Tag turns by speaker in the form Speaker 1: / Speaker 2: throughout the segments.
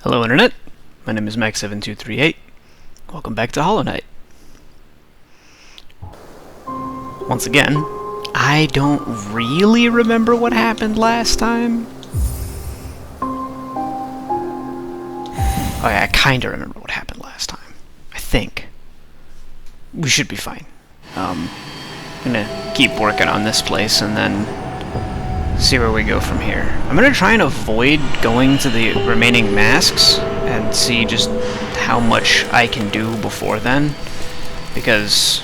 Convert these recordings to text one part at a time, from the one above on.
Speaker 1: Hello Internet, my name is Max7238. Welcome back to Hollow Knight. Once again, I don't really remember what happened last time. Oh yeah, I kinda remember what happened last time. I think. We should be fine. I'm gonna keep working on this place and then see where we go from here. I'm gonna try and avoid going to the remaining masks and see just how much I can do before then, because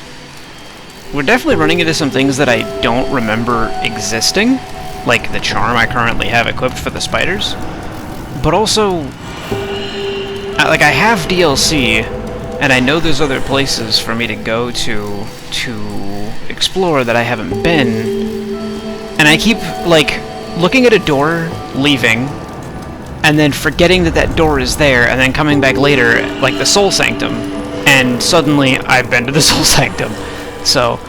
Speaker 1: we're definitely running into some things that I don't remember existing, like the charm I currently have equipped for the spiders, but also like I have DLC and I know there's other places for me to go to explore that I haven't been. And I keep, like, looking at a door, leaving, and then forgetting that that door is there, and then coming back later, like the Soul Sanctum, and suddenly I've been to the Soul Sanctum. So,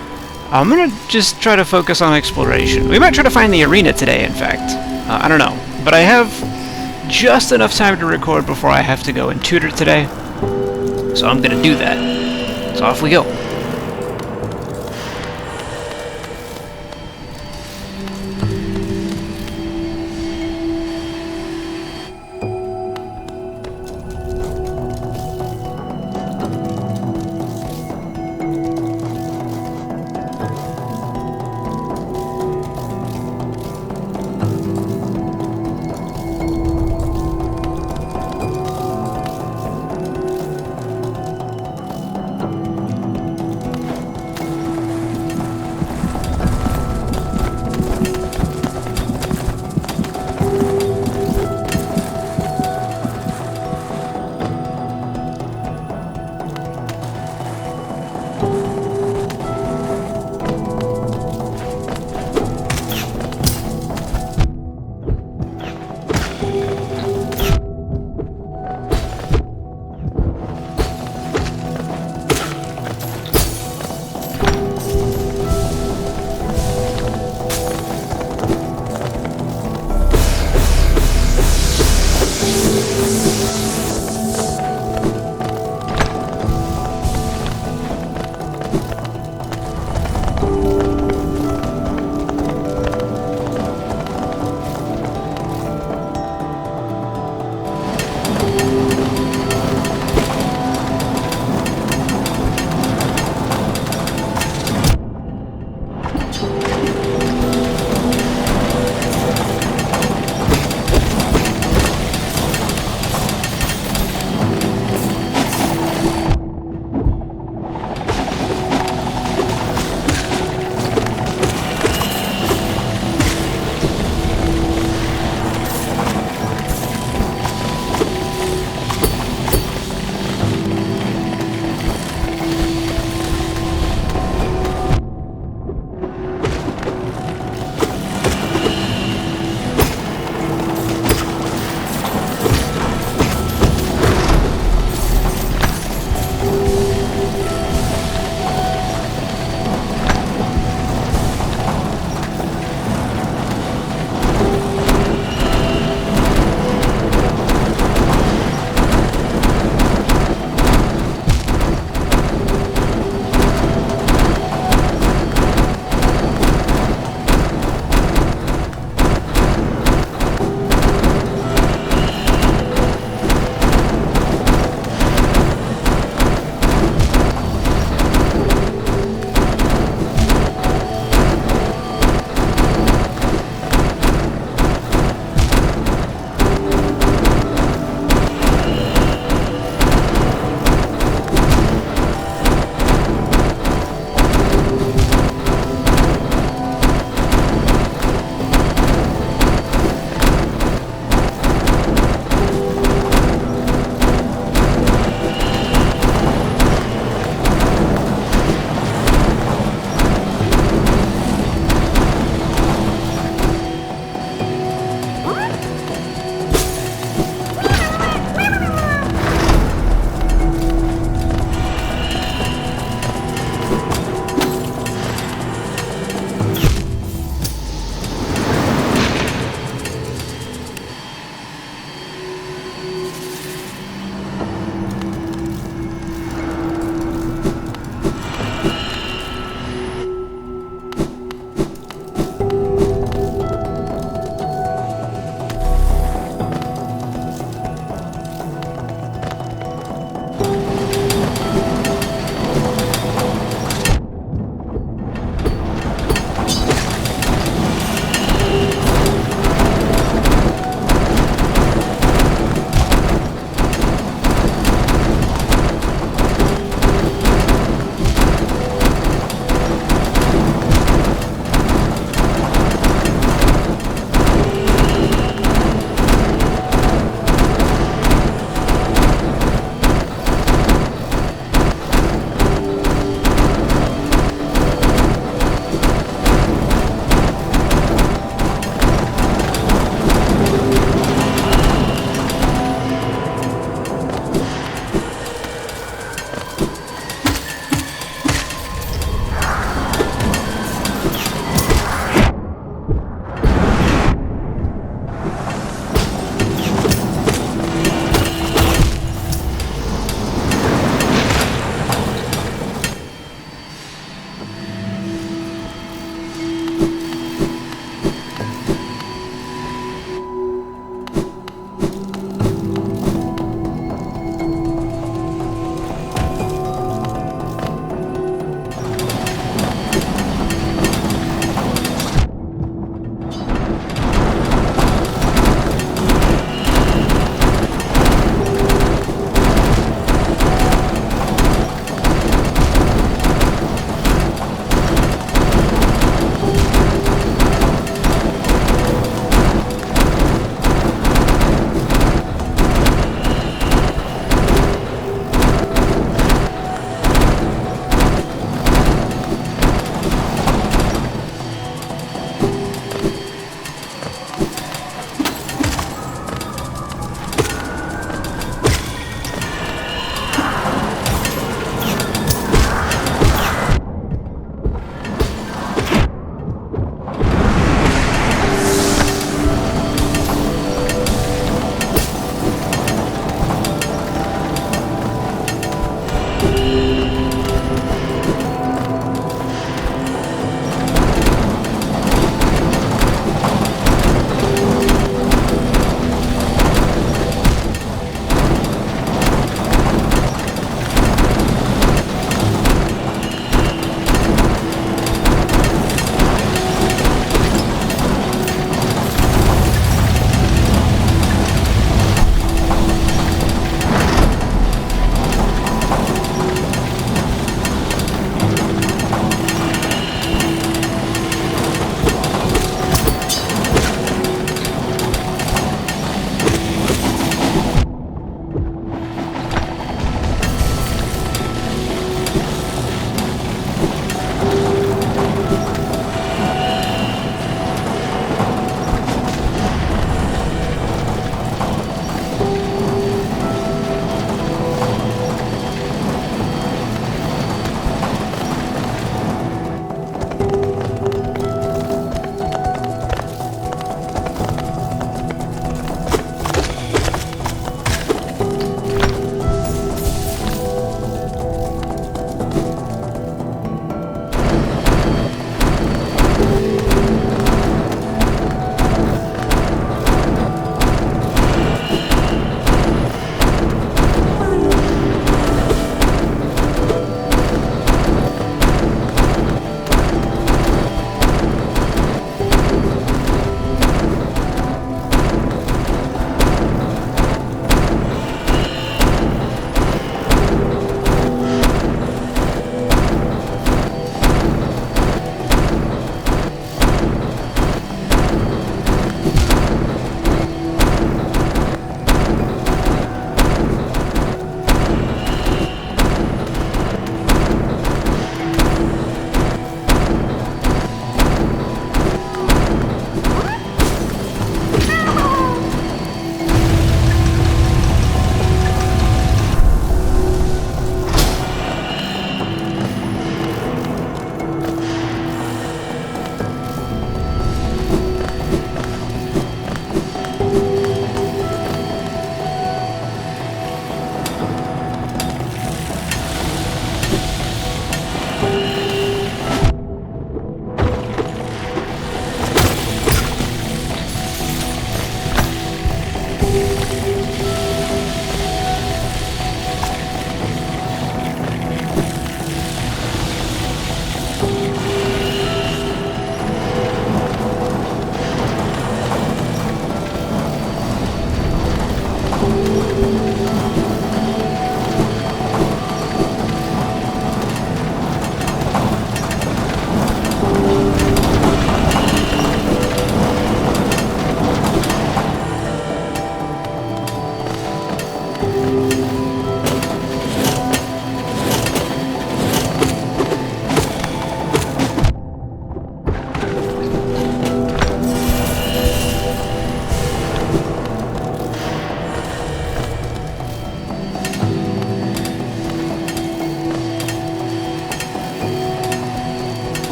Speaker 1: I'm gonna just try to focus on exploration. We might try to find the arena today, in fact. I don't know. But I have just enough time to record before I have to go and tutor today, so I'm gonna do that. So off we go.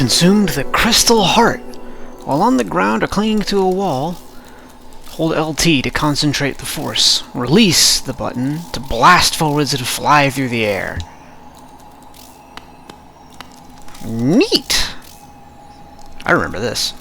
Speaker 1: consumed the crystal heart. While on the ground or clinging to a wall, hold LT to concentrate the force. Release the button to blast forwards and fly through the air. Neat! I remember this.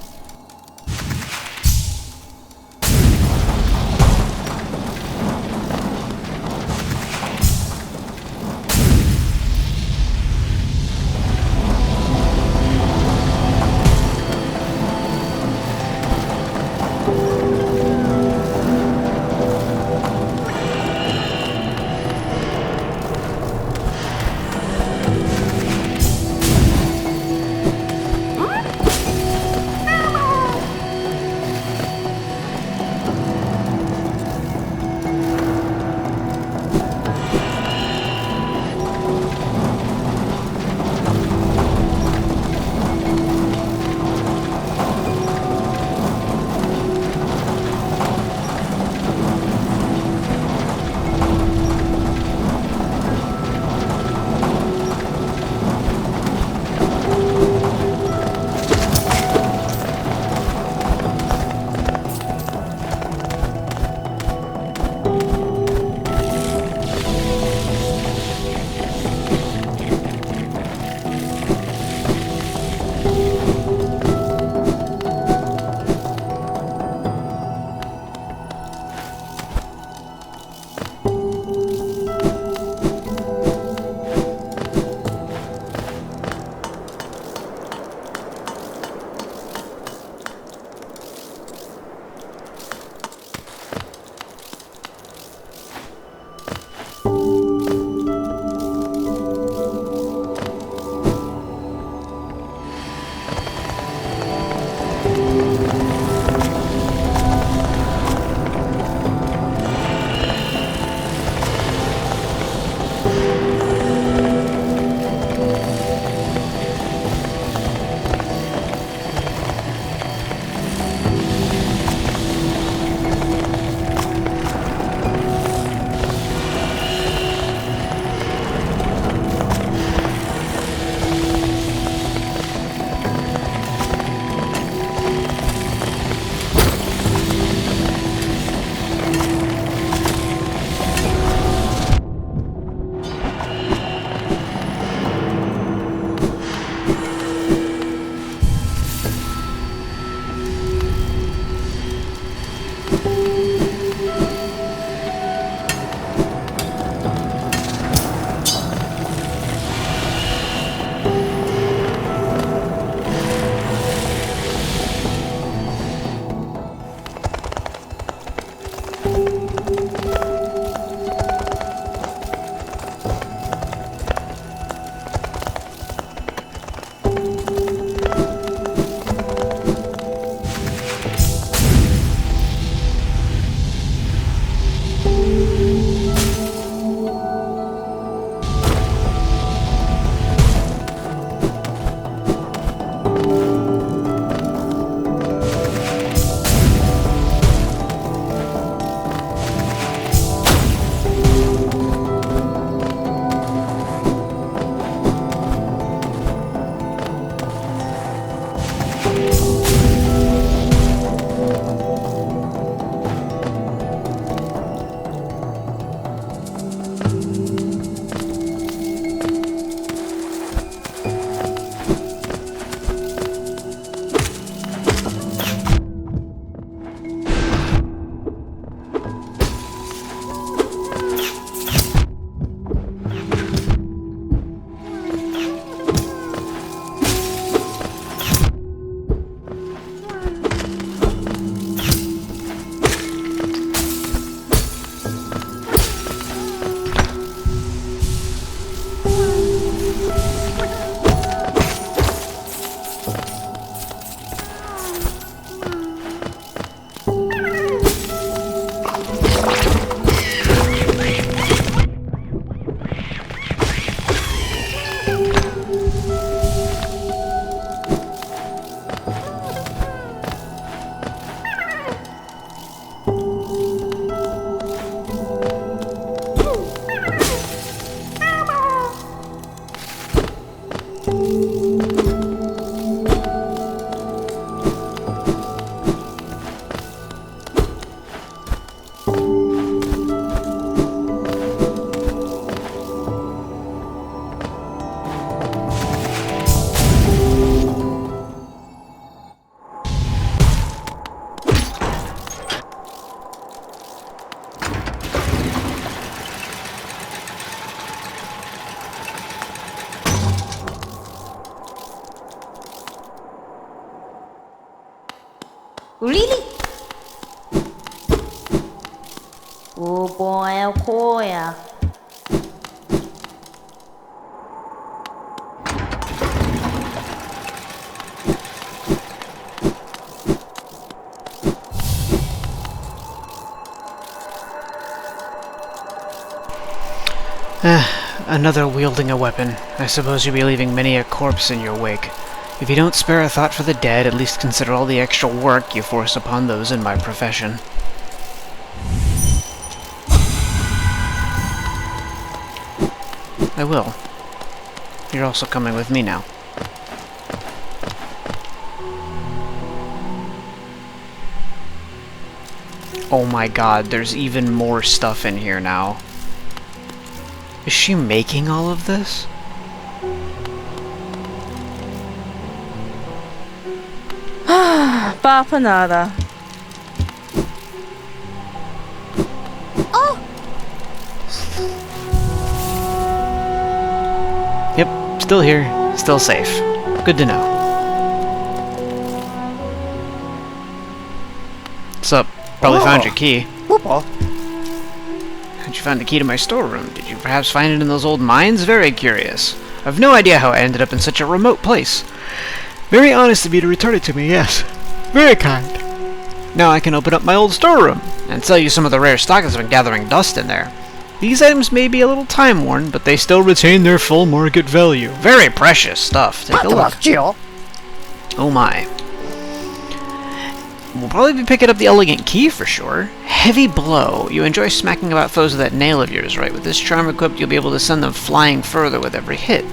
Speaker 2: Oh boy, oh boy.
Speaker 1: Another wielding a weapon. I suppose you'll be leaving many a corpse in your wake. If you don't spare a thought for the dead, at least consider all the extra work you force upon those in my profession. I will. You're also coming with me now. Oh my god, there's even more stuff in here now. Is she making all of this?
Speaker 2: Bapanada. Oh!
Speaker 1: Yep, still here, still safe. Good to know. What's up? Probably found your key. How'd you find the key to my storeroom? Did you perhaps find it in those old mines? Very curious. I've no idea how I ended up in such a remote place. Very honest of you to return it to me, yes. Very kind. Now I can open up my old storeroom and sell you some of the rare stock that's been gathering dust in there. These items may be a little time-worn, but they still retain their full market value. Very precious stuff. Take a look. Oh my. We'll probably be picking up the elegant key for sure. Heavy blow. You enjoy smacking about foes with that nail of yours, right? With this charm equipped, you'll be able to send them flying further with every hit.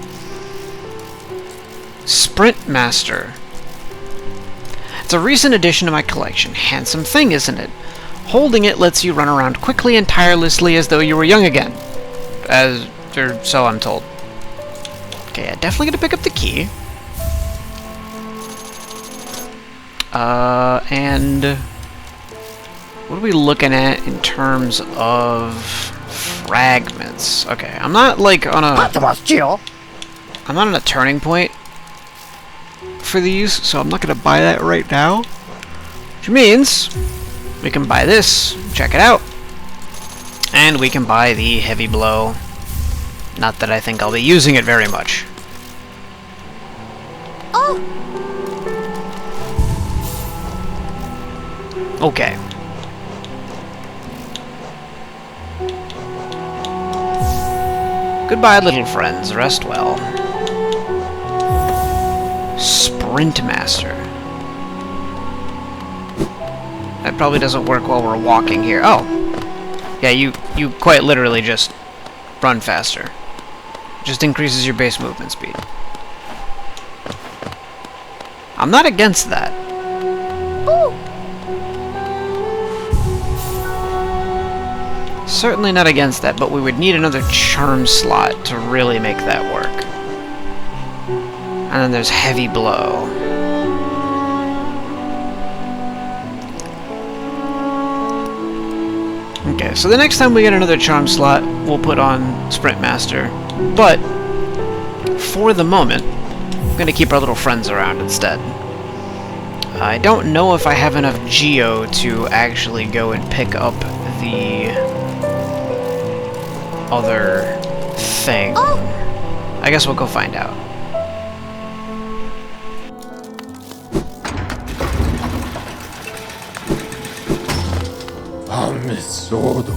Speaker 1: Sprint Master. It's a recent addition to my collection. Handsome thing, isn't it? Holding it lets you run around quickly and tirelessly as though you were young again. Or so I'm told. Okay, I'm definitely gonna pick up the key. And what are we looking at in terms of fragments? Okay, I'm not like on a... I'm not on a turning point for these, so I'm not gonna buy that right now. Which means we can buy this, check it out, and we can buy the heavy blow. Not that I think I'll be using it very much.
Speaker 2: Oh!
Speaker 1: Okay. Goodbye, little friends. Rest well. Sprint Master. That probably doesn't work while we're walking here. Oh! Yeah, you quite literally just run faster. Just increases your base movement speed. I'm not against that.
Speaker 2: Ooh.
Speaker 1: Certainly not against that, but we would need another charm slot to really make that work. And then there's heavy blow. Okay, so the next time we get another charm slot, we'll put on Sprint Master. But, for the moment, I'm going to keep our little friends around instead. I don't know if I have enough Geo to actually go and pick up the other thing.
Speaker 2: Oh.
Speaker 1: I guess we'll go find out.
Speaker 3: Amisodo.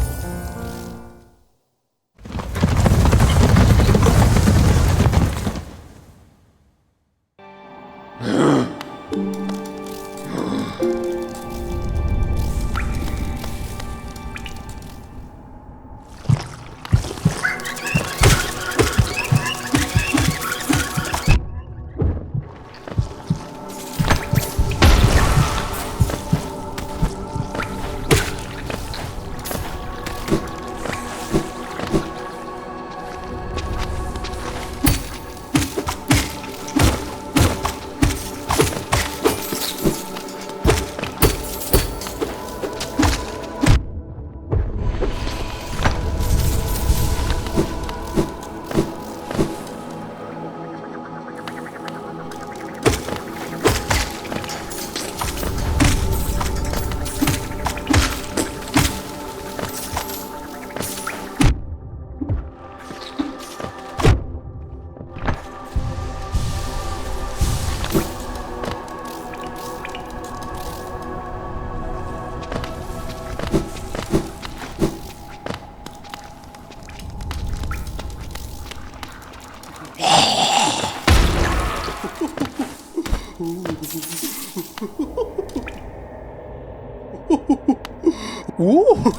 Speaker 1: Ooh!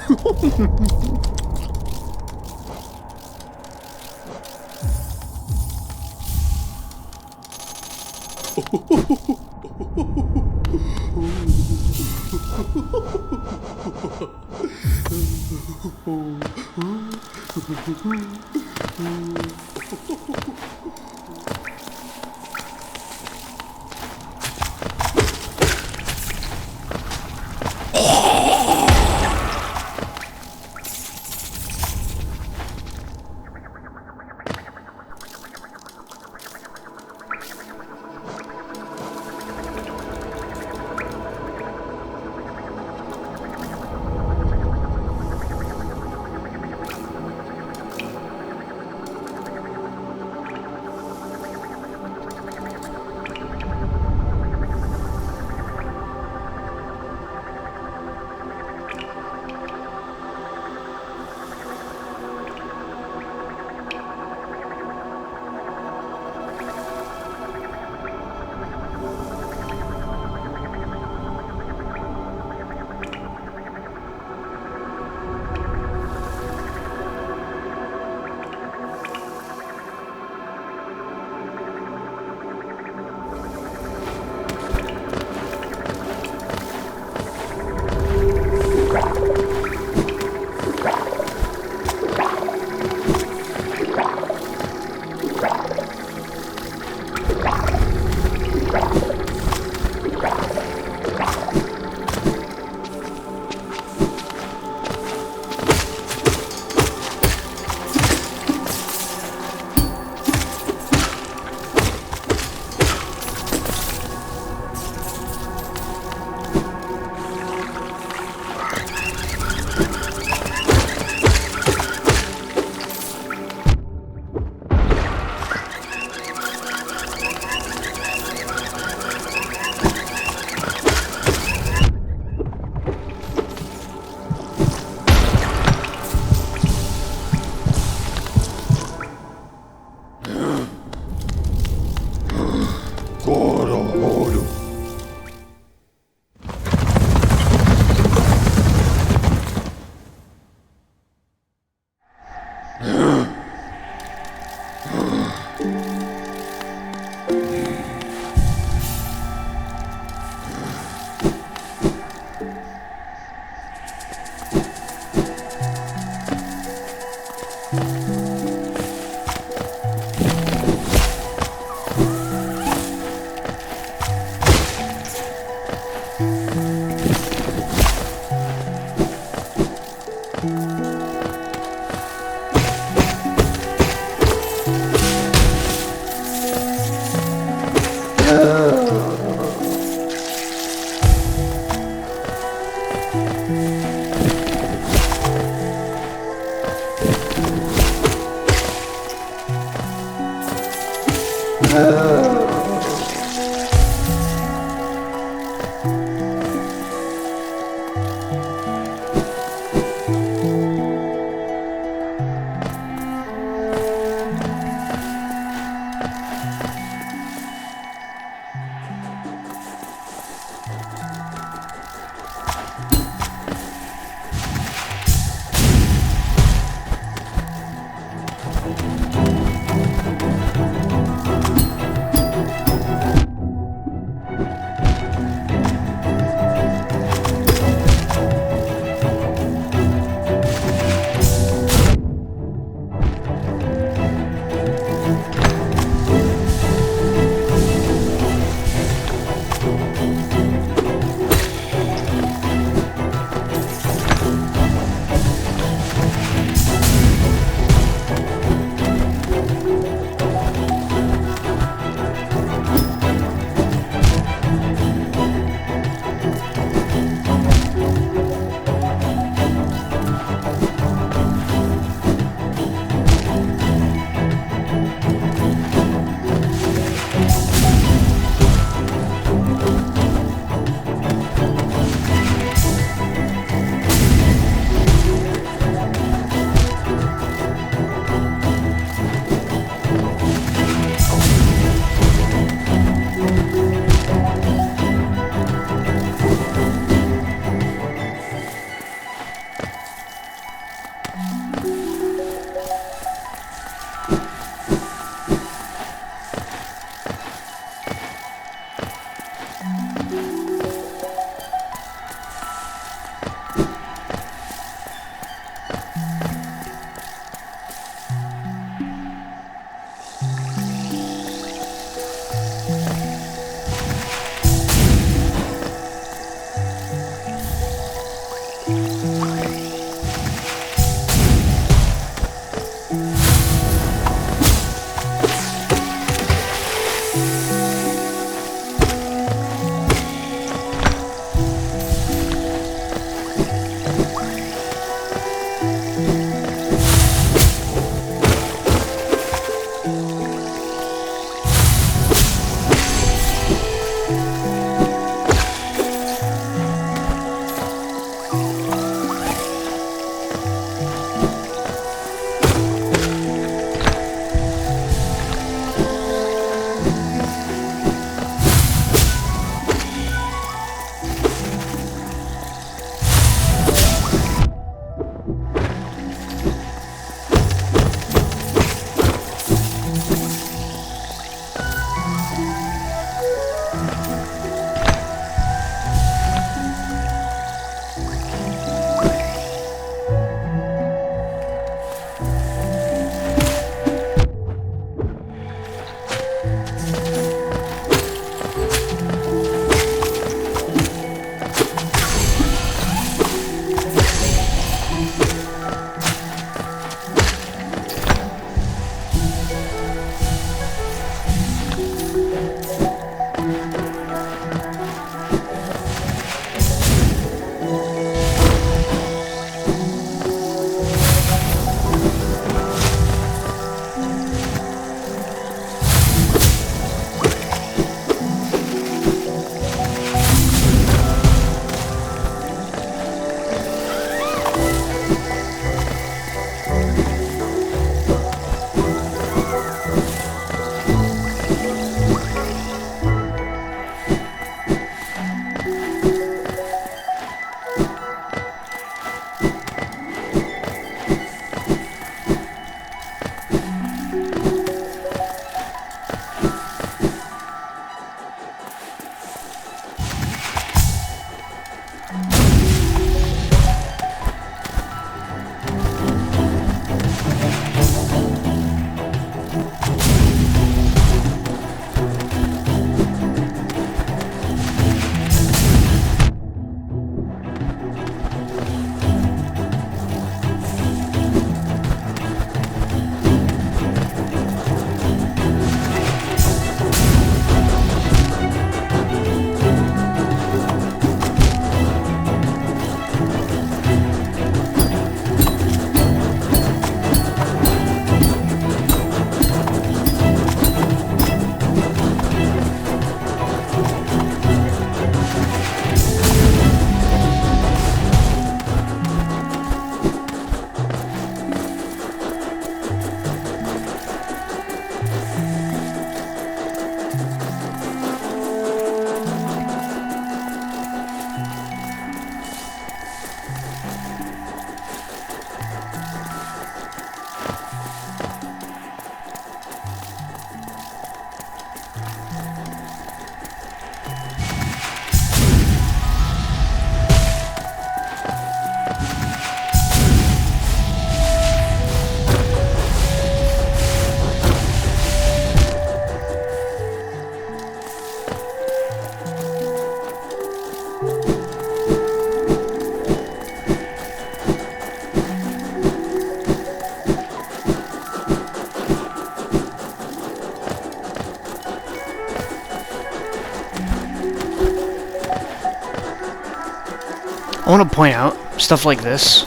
Speaker 1: I want to point out, stuff like this,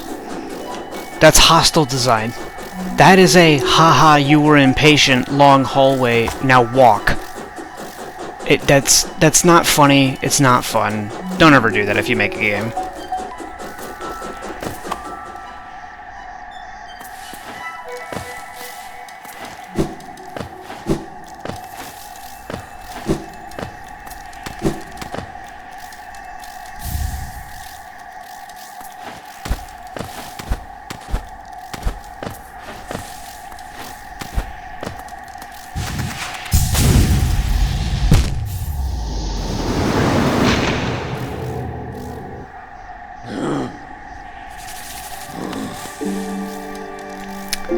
Speaker 1: that's hostile design. That is a, haha, you were impatient, long hallway, now walk. That's not funny, it's not fun. Don't ever do that if you make a game.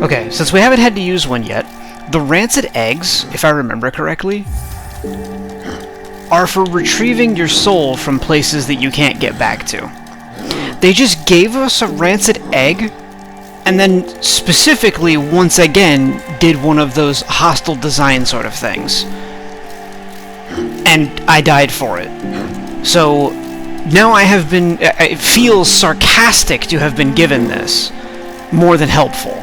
Speaker 1: Okay, since we haven't had to use one yet, the rancid eggs, if I remember correctly, are for retrieving your soul from places that you can't get back to. They just gave us a rancid egg, and then specifically, once again, did one of those hostile design sort of things. And I died for it. So, now I have been... it feels sarcastic to have been given this, more than helpful.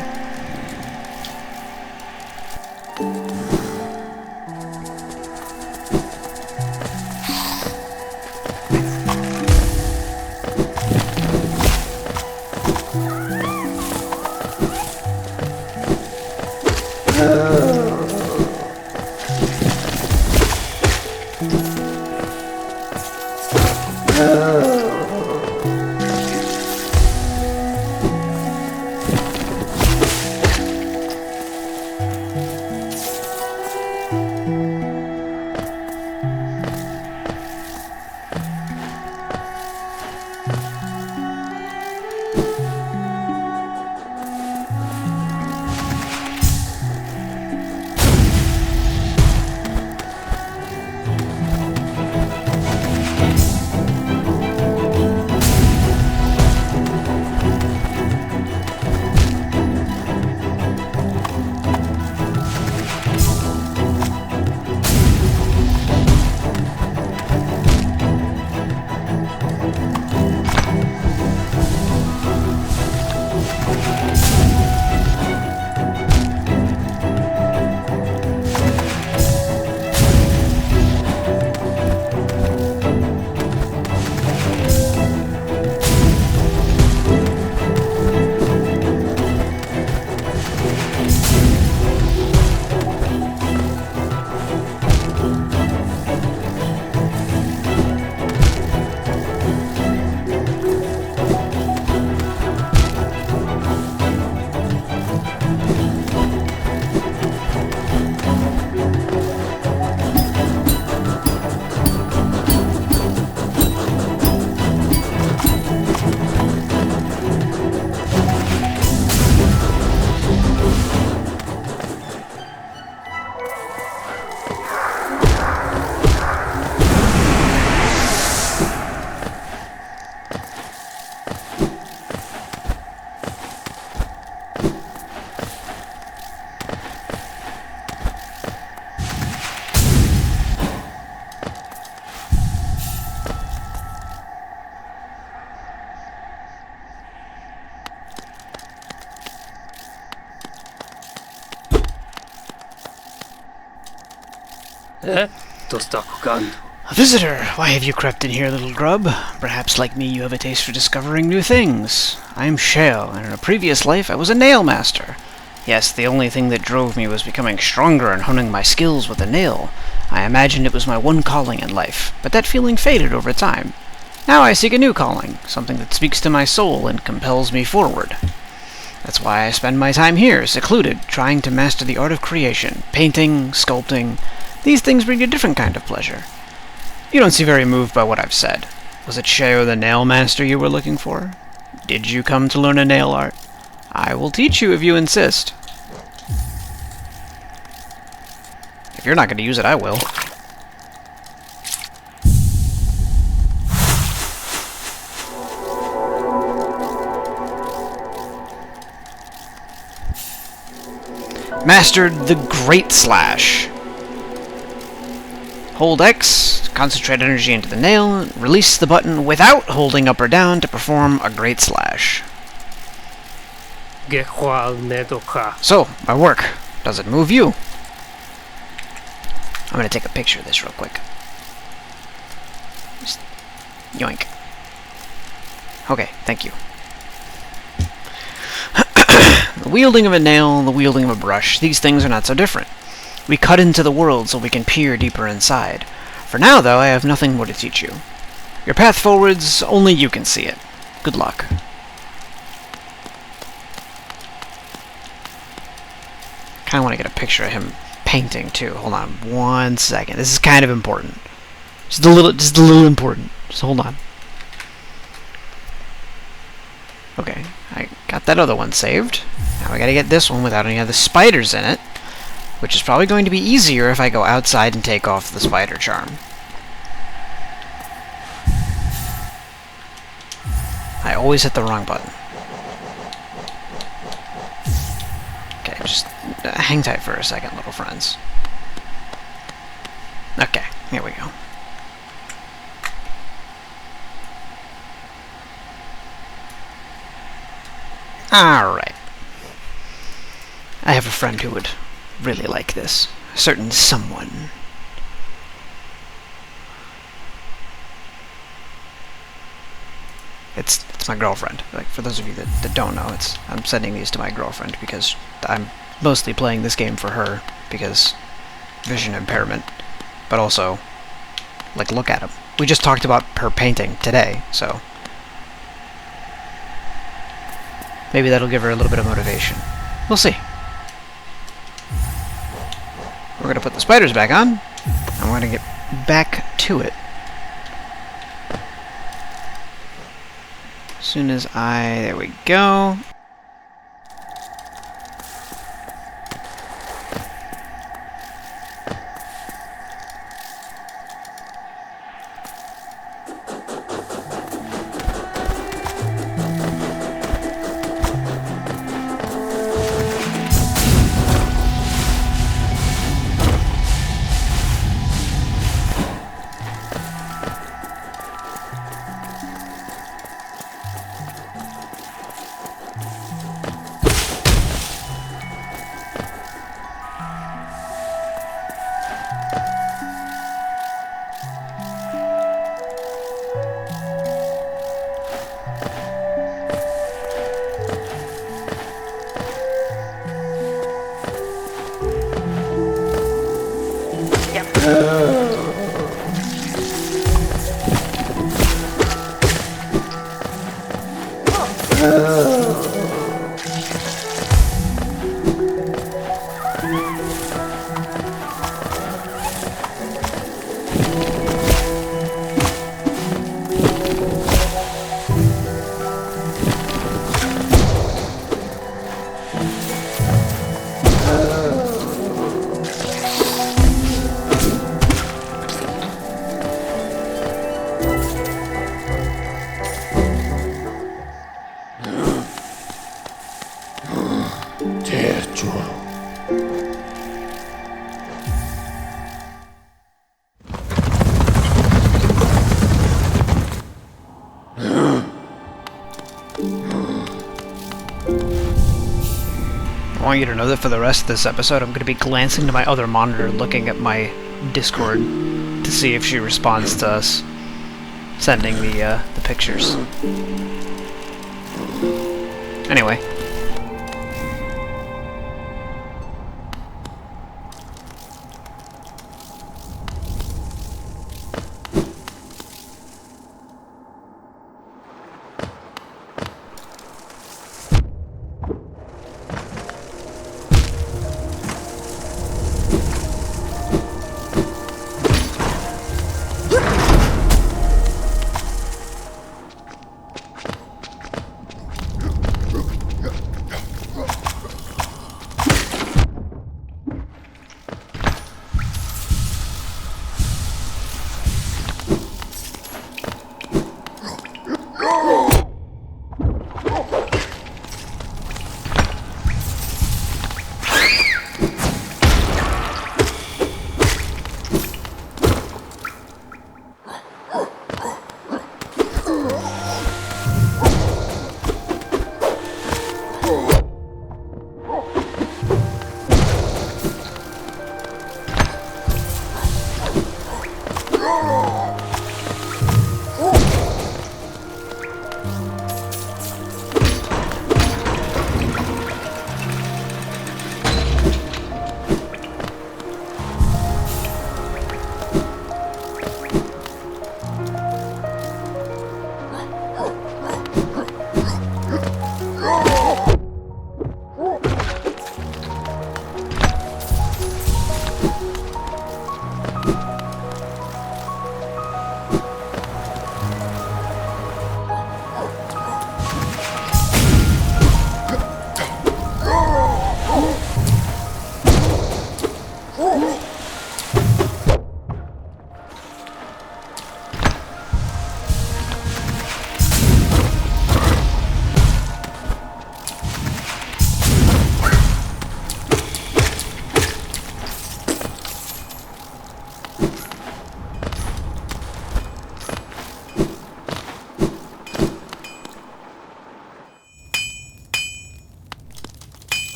Speaker 3: A
Speaker 1: visitor! Why have you crept in here, little grub? Perhaps, like me, you have a taste for discovering new things. I am Sheo, and in a previous life I was a nail master. Yes, the only thing that drove me was becoming stronger and honing my skills with a nail. I imagined it was my one calling in life, but that feeling faded over time. Now I seek a new calling, something that speaks to my soul and compels me forward. That's why I spend my time here, secluded, trying to master the art of creation, painting, sculpting. These things bring a different kind of pleasure. You don't seem very moved by what I've said. Was it Sheo the Nail Master you were looking for? Did you come to learn a nail art? I will teach you if you insist. If you're not going to use it, I will. Mastered the Great Slash. Hold X, Concentrate energy into the nail, release the button without holding up or down to perform a great slash. So, my work. Does it move you? I'm gonna take a picture of this real quick. Just yoink. Okay, thank you. The wielding of a nail, the wielding of a brush, these things are not so different. We cut into the world so we can peer deeper inside. For now, though, I have nothing more to teach you. Your path forwards, only you can see it. Good luck. Kinda want to get a picture of him painting, too. Hold on 1 second. This is kind of important. Just a little important. Just hold on. Okay, I got that other one saved. Now I gotta get this one without any of the spiders in it, which is probably going to be easier if I go outside and take off the spider charm. I always hit the wrong button. Okay, just hang tight for a second, little friends. Okay, here we go. Alright. I have a friend who would really like this. A certain someone. It's my girlfriend. Like, for those of you that don't know, I'm sending these to my girlfriend because I'm mostly playing this game for her because vision impairment, but also, like, look at him. We just talked about her painting today, so maybe that'll give her a little bit of motivation. We'll see. We're gonna put the spiders back on, and we're gonna get back to it. As soon as there we go. I want you to know that for the rest of this episode, I'm going to be glancing to my other monitor, looking at my Discord to see if she responds to us sending the pictures. Anyway.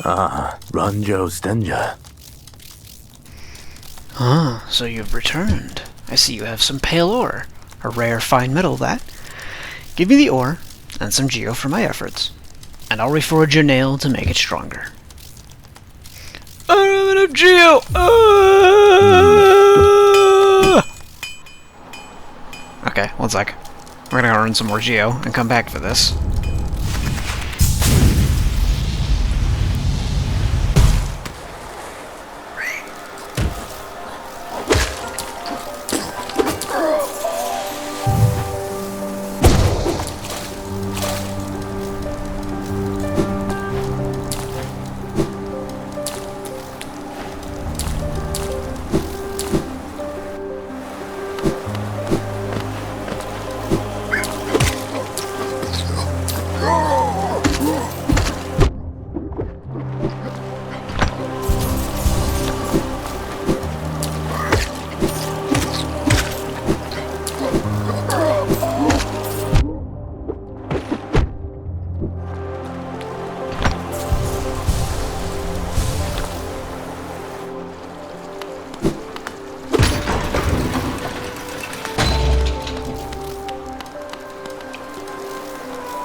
Speaker 3: Ranjo Stenja.
Speaker 1: Ah, so you've returned. I see you have some pale ore. A rare fine metal, that. Give me the ore, and some geo for my efforts, and I'll reforge your nail to make it stronger. I don't have enough geo! Okay, one sec. We're gonna earn some more geo and come back for this.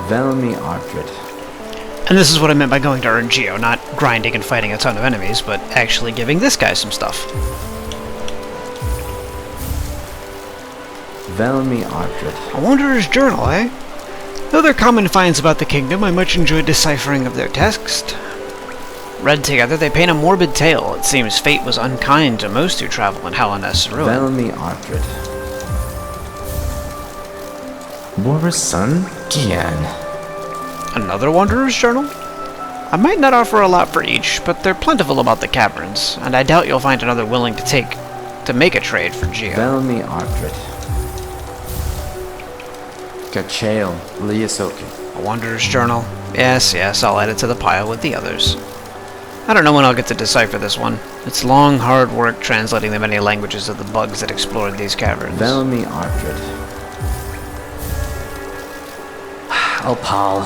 Speaker 3: Velmi Artrit.
Speaker 1: And this is what I meant by going to earn geo, not grinding and fighting a ton of enemies, but actually giving this guy some stuff.
Speaker 3: Velmi Artrit.
Speaker 1: A Wanderer's Journal, eh? Though they're common finds about the kingdom, I much enjoyed deciphering of their text. Read together, they paint a morbid tale. It seems fate was unkind to most who travel in Hallownest's ruin.
Speaker 3: Velmi Artrit. Boris' son? Gian.
Speaker 1: Another Wanderer's Journal? I might not offer a lot for each, but they're plentiful about the caverns, and I doubt you'll find another willing to make a trade for geo.
Speaker 3: Velmi Artrit. Gachael Liasoki.
Speaker 1: A Wanderer's Journal? Yes, I'll add it to the pile with the others. I don't know when I'll get to decipher this one. It's long, hard work translating the many languages of the bugs that explored these caverns.
Speaker 3: Velmi Artrit. Opal.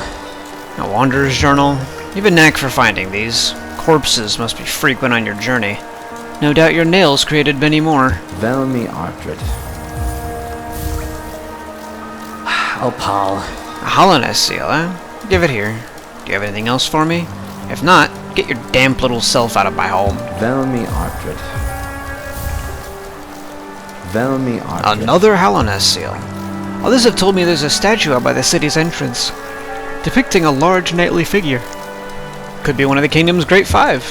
Speaker 1: A Wanderer's Journal? You have a knack for finding these. Corpses must be frequent on your journey. No doubt your nails created many more.
Speaker 3: Velmi Artrit. Opal.
Speaker 1: A Hallownest seal, eh? Give it here. Do you have anything else for me? If not, get your damp little self out of my home.
Speaker 3: Velmi Artrit. Velmi Artrit.
Speaker 1: Another Hallownest seal. Others have told me there's a statue out by the city's entrance, depicting a large knightly figure. Could be one of the kingdom's great five.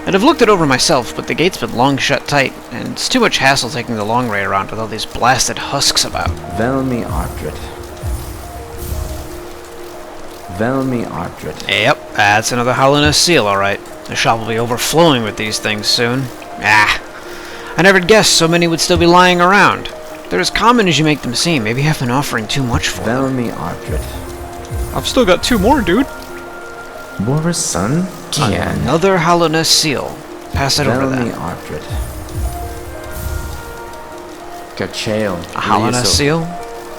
Speaker 1: I'd have looked it over myself, but the gate's been long shut tight, and it's too much hassle taking the long way around with all these blasted husks about.
Speaker 3: Velmi Artrit. Velmi Artrit.
Speaker 1: Yep, that's another Hallownest seal, alright. The shop will be overflowing with these things soon. I never guessed so many would still be lying around. They're as common as you make them seem. Maybe I've been offering too much for them.
Speaker 3: Velmi Artrit.
Speaker 1: I've still got two more, dude.
Speaker 3: Boris' son? Gian.
Speaker 1: Another Hallownest seal. Pass it over
Speaker 3: Velmi
Speaker 1: then.
Speaker 3: Artrit. Gachael.
Speaker 1: A Hallownest seal?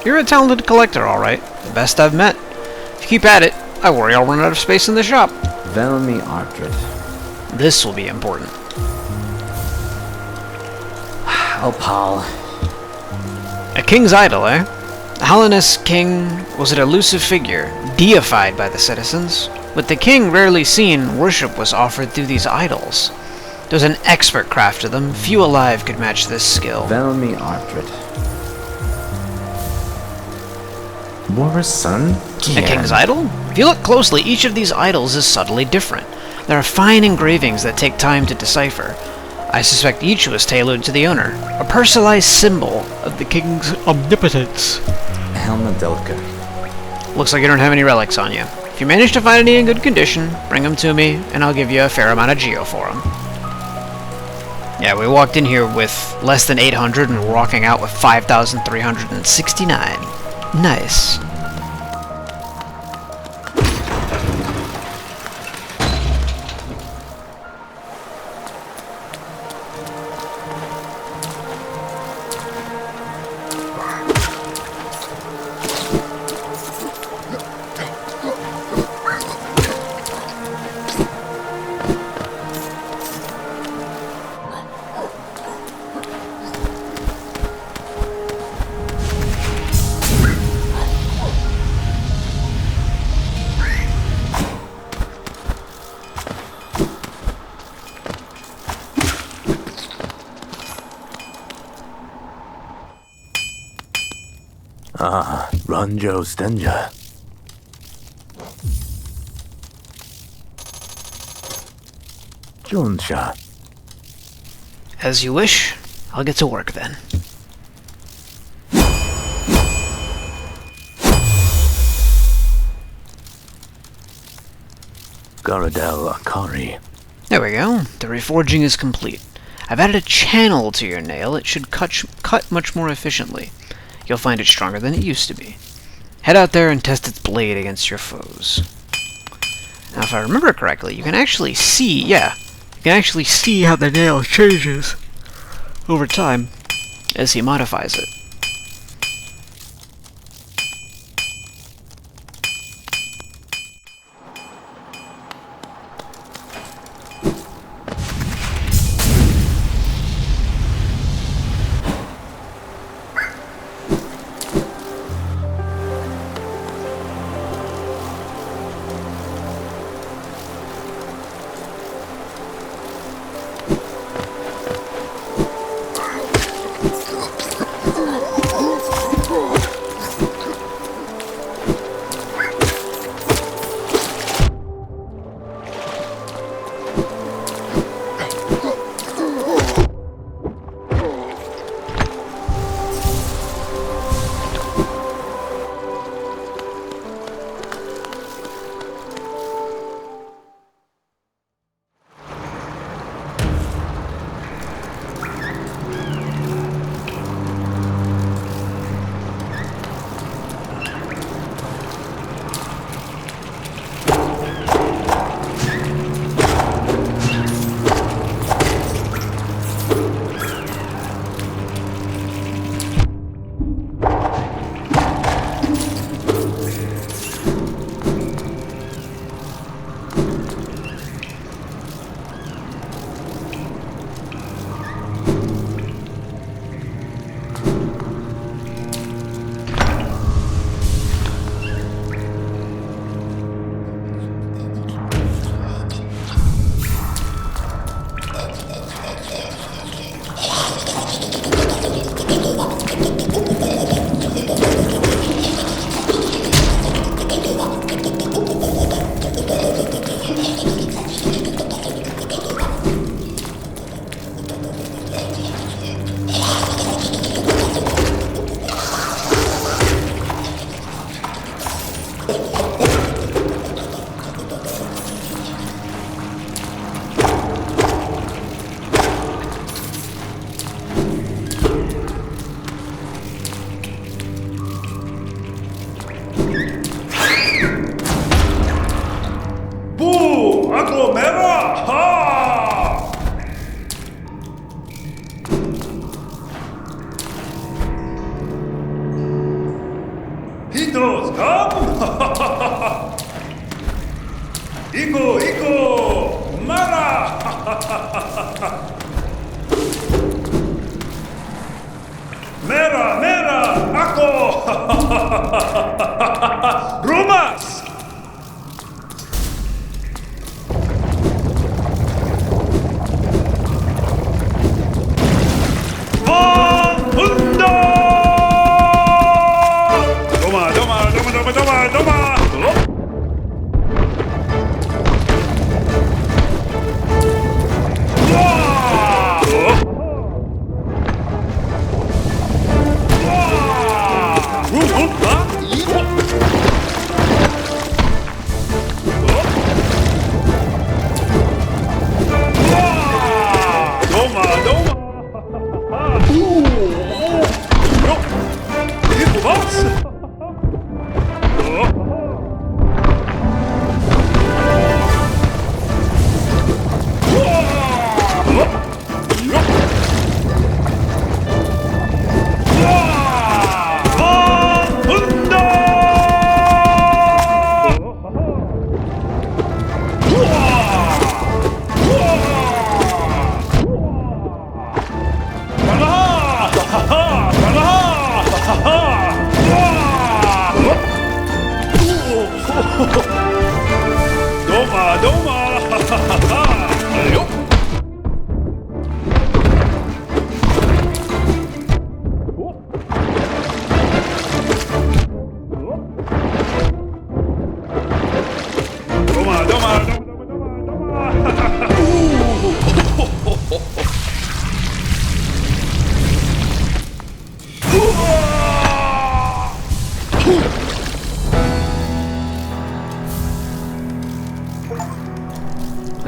Speaker 1: You're a talented collector, alright. The best I've met. If you keep at it, I worry I'll run out of space in the shop.
Speaker 3: Velmi Artrit.
Speaker 1: This will be important.
Speaker 3: Opal.
Speaker 1: A king's idol, eh? The Hallownest king was an elusive figure, deified by the citizens. With the king rarely seen, worship was offered through these idols. There's an expert craft to them. Few alive could match this skill.
Speaker 3: Velmi Artrit. Boris' son?
Speaker 1: A king's idol? If you look closely, each of these idols is subtly different. There are fine engravings that take time to decipher. I suspect each was tailored to the owner, a personalized symbol of the king's omnipotence.
Speaker 3: Helmadelka.
Speaker 1: Looks like you don't have any relics on you. If you manage to find any in good condition, bring them to me, and I'll give you a fair amount of geo for them. Yeah, we walked in here with less than 800, and we're walking out with 5,369. Nice.
Speaker 4: Banjo Stenja. Jonsha.
Speaker 1: As you wish. I'll get to work then.
Speaker 4: Garadel Akari.
Speaker 1: There we go. The reforging is complete. I've added a channel to your nail. It should cut much more efficiently. You'll find it stronger than it used to be. Head out there and test its blade against your foes. Now, if I remember correctly, you can actually see, you can actually see how the nail changes over time as he modifies it.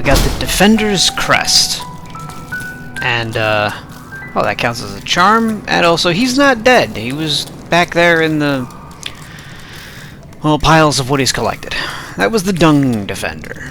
Speaker 1: We got the Defender's Crest. And, oh, that counts as a charm. And also, he's not dead. He was back there in the, well, piles of what he's collected. That was the Dung Defender.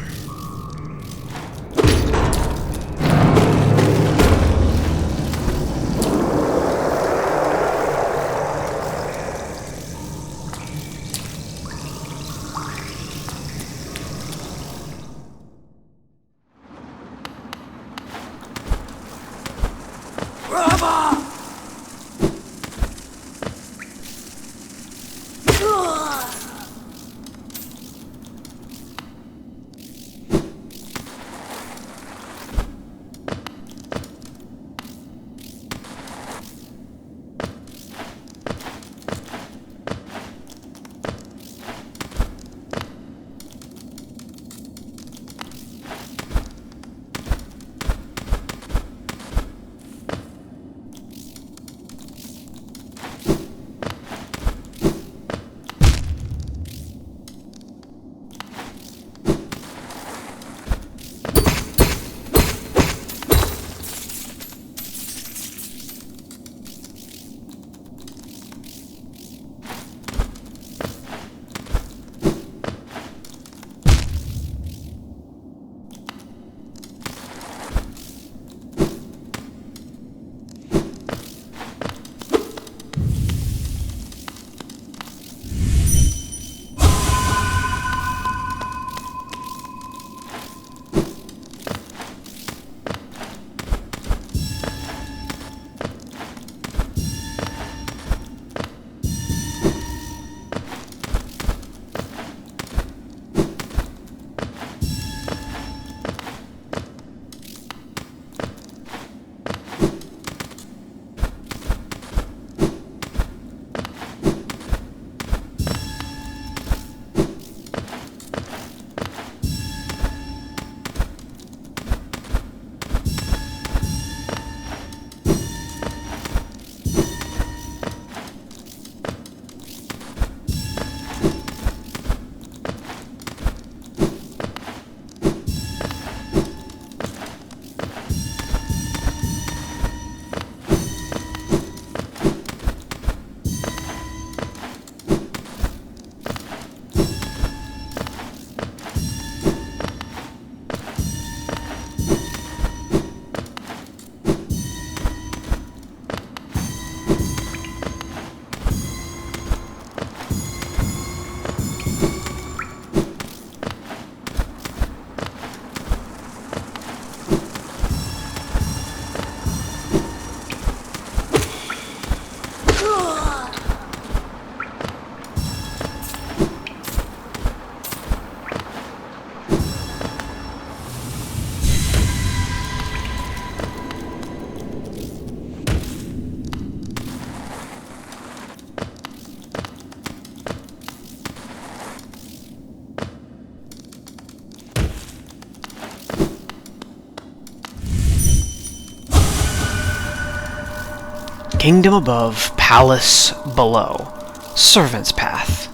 Speaker 1: Kingdom above, palace below. Servant's path.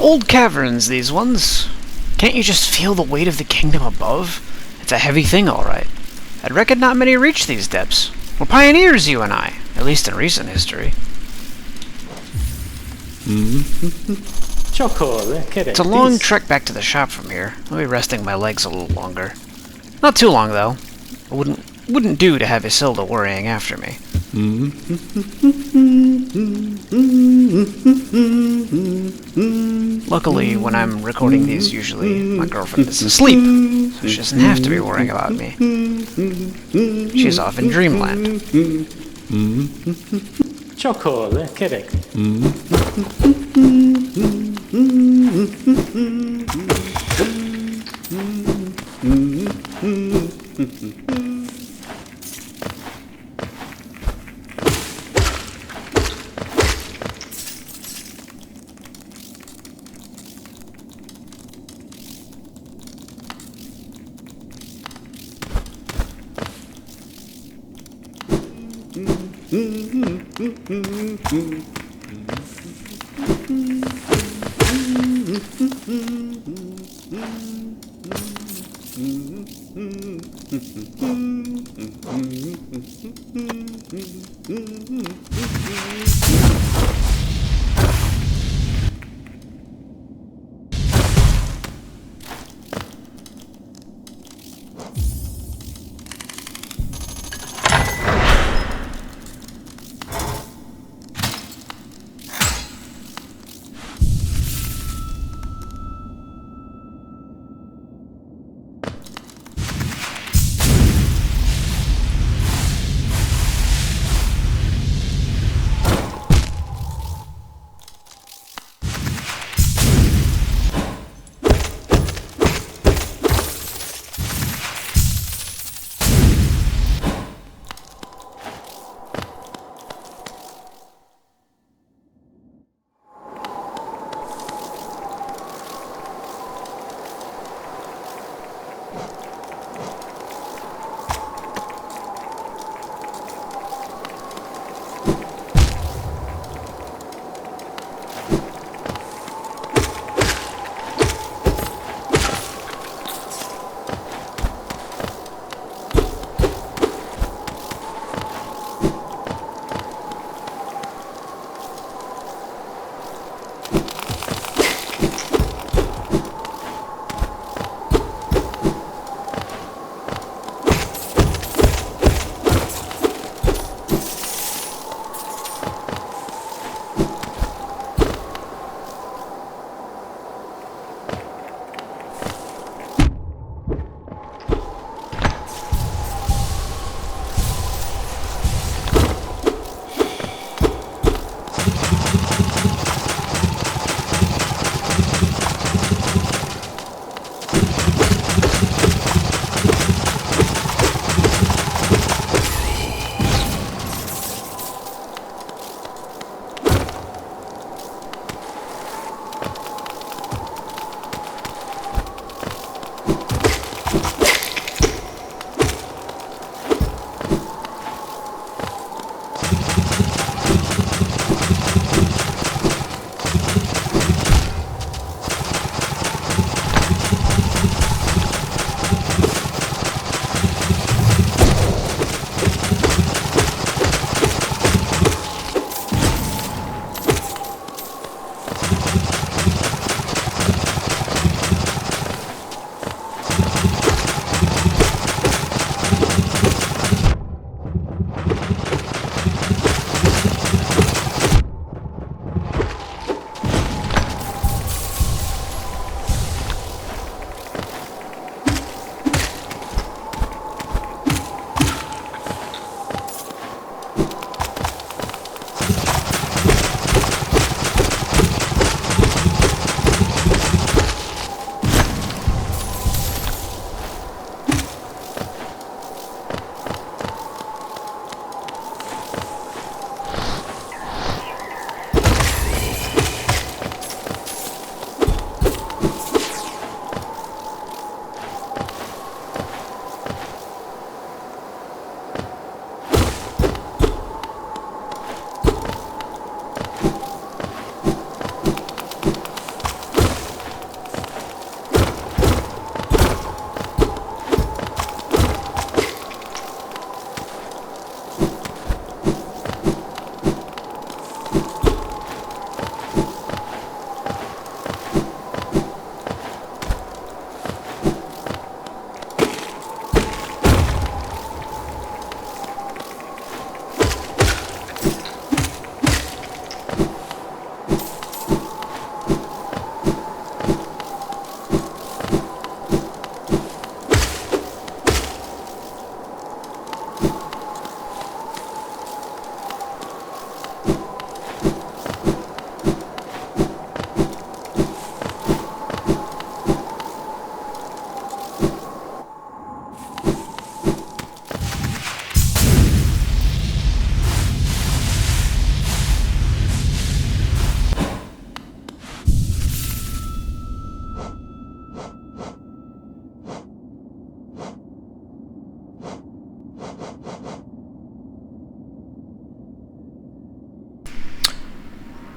Speaker 1: Old caverns, these ones. Can't you just feel the weight of the kingdom above? It's a heavy thing, all right. I'd reckon not many reach these depths. We're pioneers, you and I, at least in recent history. It's a long trek back to the shop from here. I'll be resting my legs a little longer. Not too long, though. It wouldn't do to have Isilda worrying after me. Luckily, when I'm recording these, usually my girlfriend is asleep, so she doesn't have to be worrying about me. She's off in dreamland.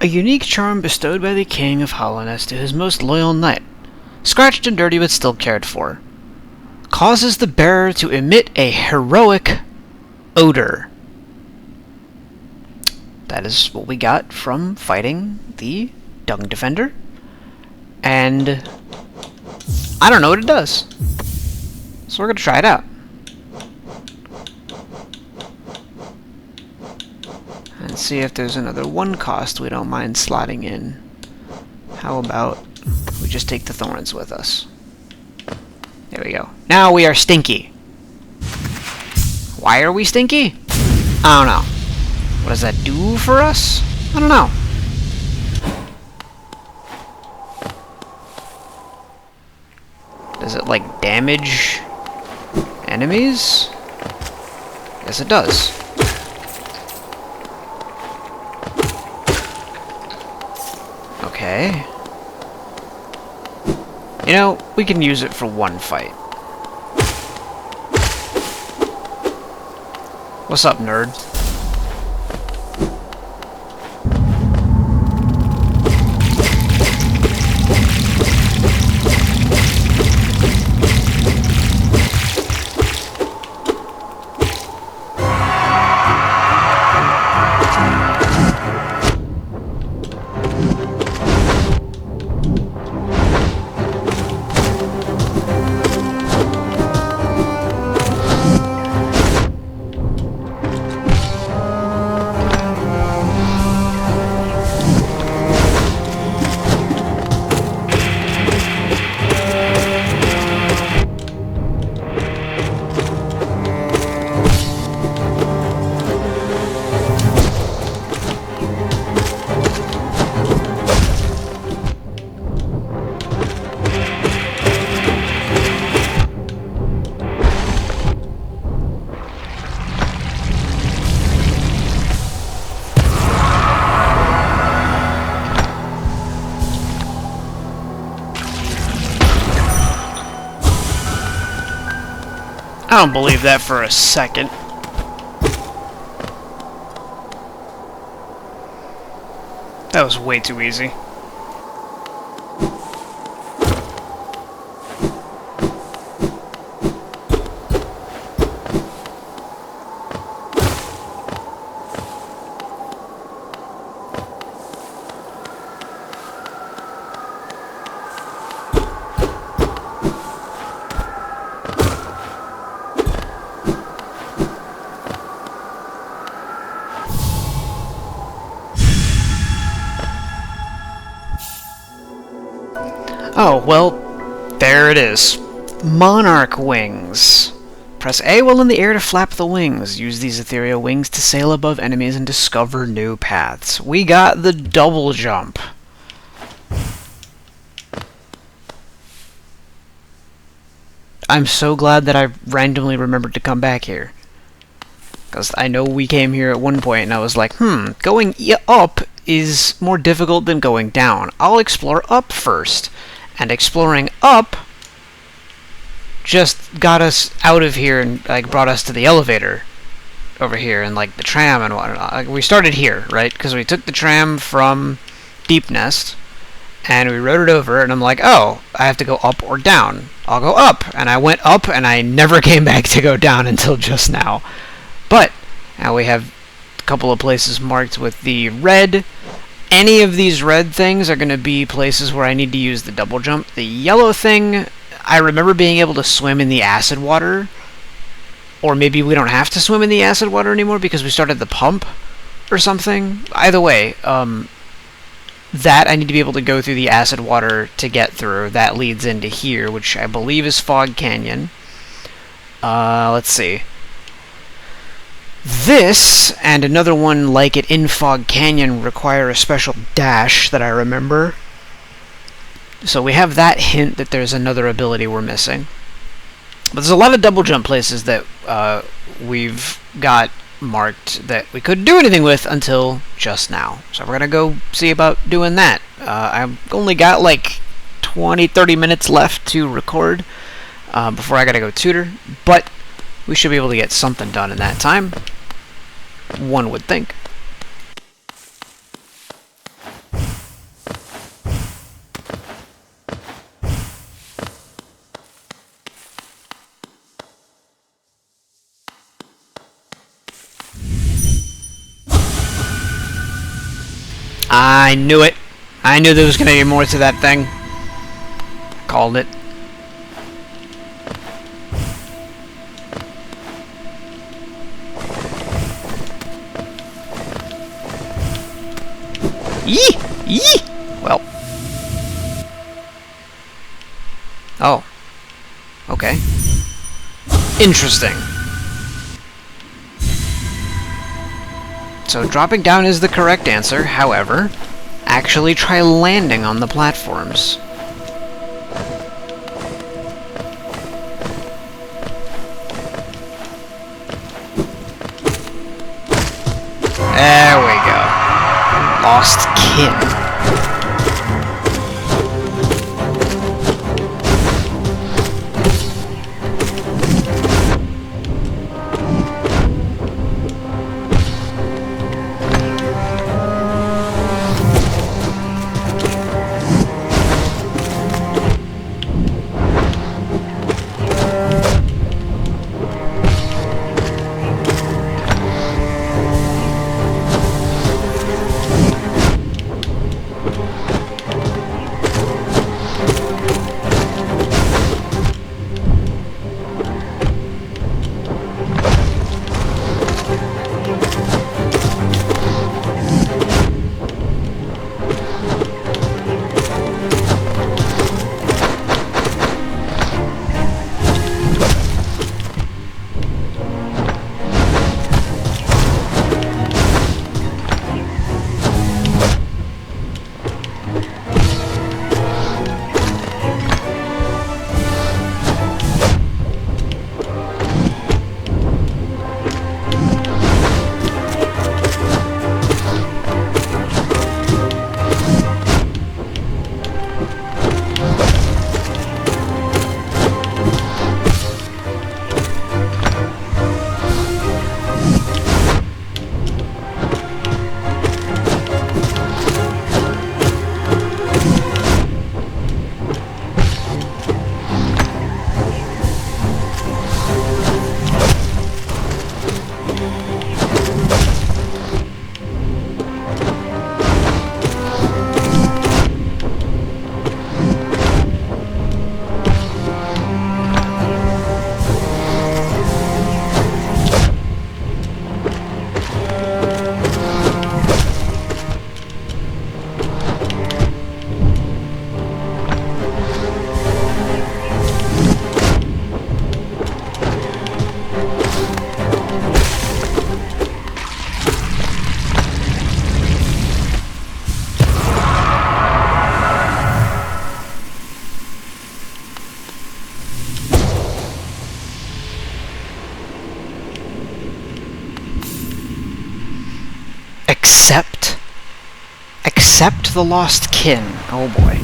Speaker 1: A unique charm bestowed by the king of Hallownest to his most loyal knight. Scratched and dirty but still cared for. Causes the bearer to emit a heroic odor. That is what we got from fighting the Dung Defender. And I don't know what it does. So we're going to try it out. And see if there's another one cost we don't mind slotting in. How about we just take the thorns with us? There we go. Now we are stinky. Why are we stinky? I don't know. What does that do for us? I don't know. Does it, like, damage enemies? Yes, it does. Okay. You know, we can use it for one fight. What's up, nerd? I don't believe that for a second. That was way too easy. Oh, well, there it is. Monarch wings. Press A while in the air to flap the wings. Use these ethereal wings to sail above enemies and discover new paths. We got the double jump. I'm so glad that I randomly remembered to come back here. Because I know we came here at one point and I was like, going up is more difficult than going down. I'll explore up first. And exploring up just got us out of here and like brought us to the elevator over here and like the tram and whatnot. Like, we started here, right? Because we took the tram from Deep Nest and we rode it over and I'm like, oh, I have to go up or down. I'll go up. And I went up and I never came back to go down until just now. But now we have a couple of places marked with the red. Any of these red things are going to be places where I need to use the double jump. The yellow thing, I remember being able to swim in the acid water. Or maybe we don't have to swim in the acid water anymore because we started the pump or something. Either way, that I need to be able to go through the acid water to get through. That leads into here, which I believe is Fog Canyon. Let's see. This, and another one like it in Fog Canyon, require a special dash that I remember. So we have that hint that there's another ability we're missing. But there's a lot of double jump places that we've got marked that we couldn't do anything with until just now. So we're going to go see about doing that. I've only got like 20-30 minutes left to record before I got to go tutor. But we should be able to get something done in that time. One would think. I knew it. I knew there was going to be more to that thing. Called it. Yee! Yee! Well. Oh. Okay. Interesting. So dropping down is the correct answer, however, actually try landing on the platforms. There we go. Lost kin. Accept the lost kin. Oh boy.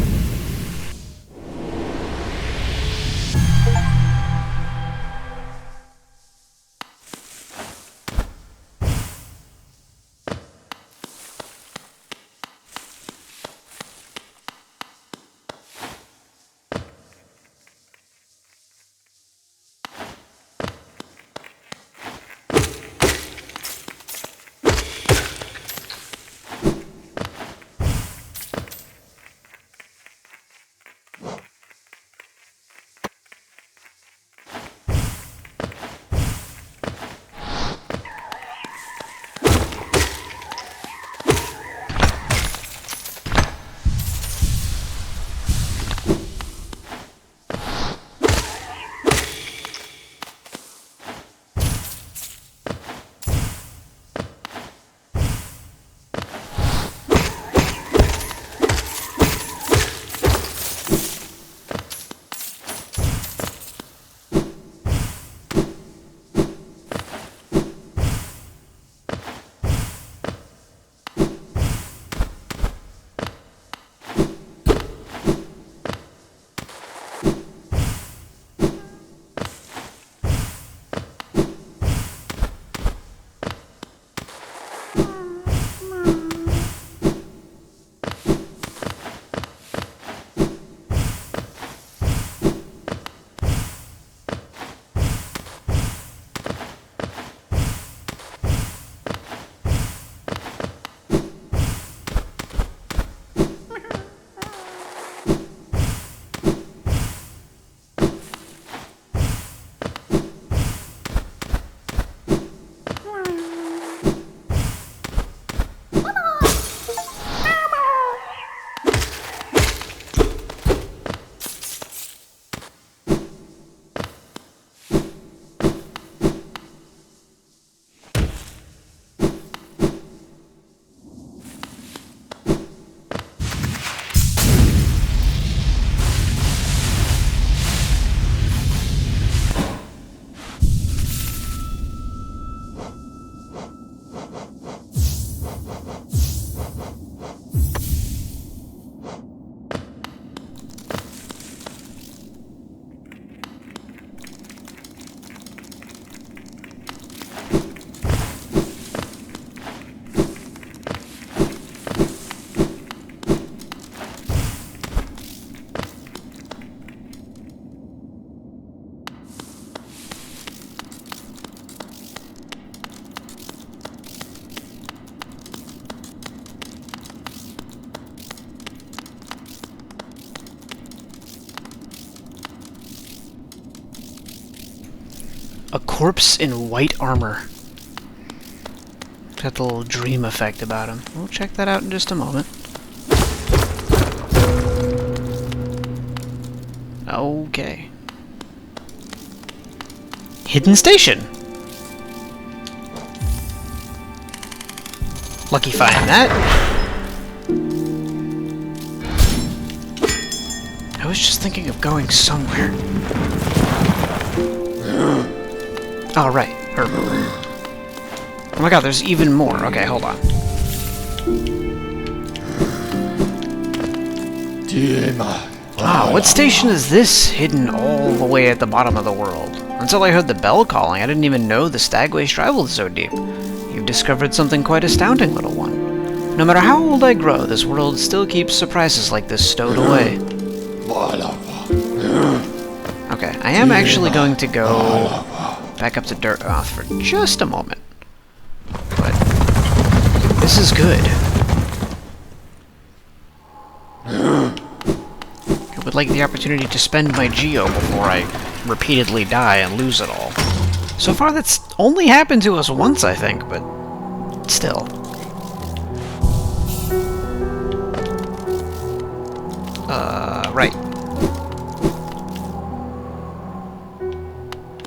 Speaker 1: A corpse in white armor. Got the little dream effect about him. We'll check that out in just a moment. Okay. Hidden station! Lucky find that. I was just thinking of going somewhere. Oh, right. Oh my god, there's even more. Okay, hold on. Wow, what station is this hidden all the way at the bottom of the world? Until I heard the bell calling, I didn't even know the Stagways traveled so deep. You've discovered something quite astounding, little one. No matter how old I grow, this world still keeps surprises like this stowed away. Okay, I am actually going to go back up to Dirtoth for just a moment. But this is good. I would like the opportunity to spend my Geo before I repeatedly die and lose it all. So far that's only happened to us once, I think, but still. Right.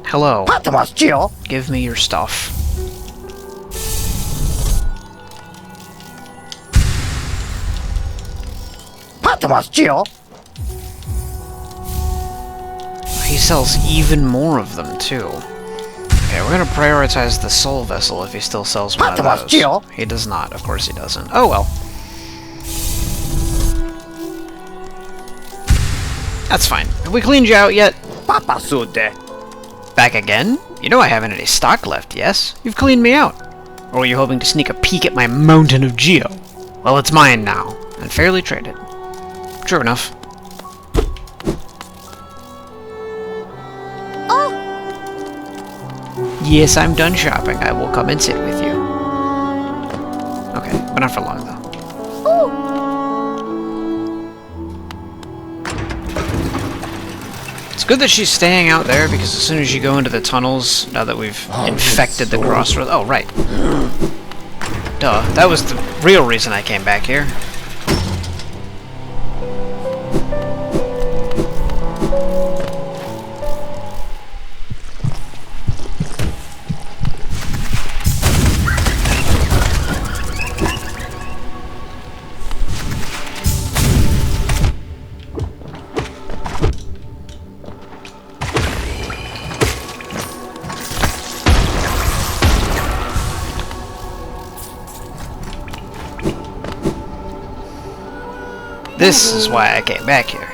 Speaker 1: Hello. Give me your stuff. He sells even more of them, too. Okay, we're gonna prioritize the Soul Vessel if he still sells one of those. He does not, of course he doesn't. Oh well. That's fine. Have we cleaned you out yet? Back again? You know I haven't any stock left, yes? You've cleaned me out. Or were you hoping to sneak a peek at my mountain of Geo? Well, it's mine now, and fairly traded. True enough. Yes, I'm done shopping. I will come and sit with you. Okay, but not for long, though. It's good that she's staying out there, because as soon as you go into the tunnels, now that we've infected the crossroads... Oh, right. Duh. That was the real reason I came back here. This is why I came back here.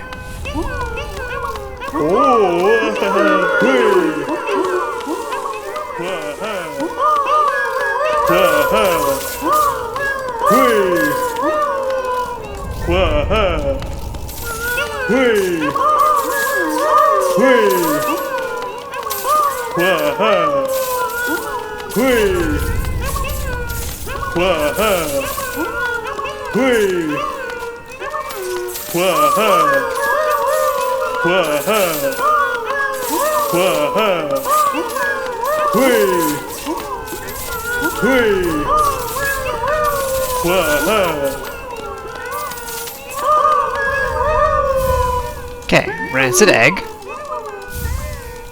Speaker 1: Okay, rancid egg,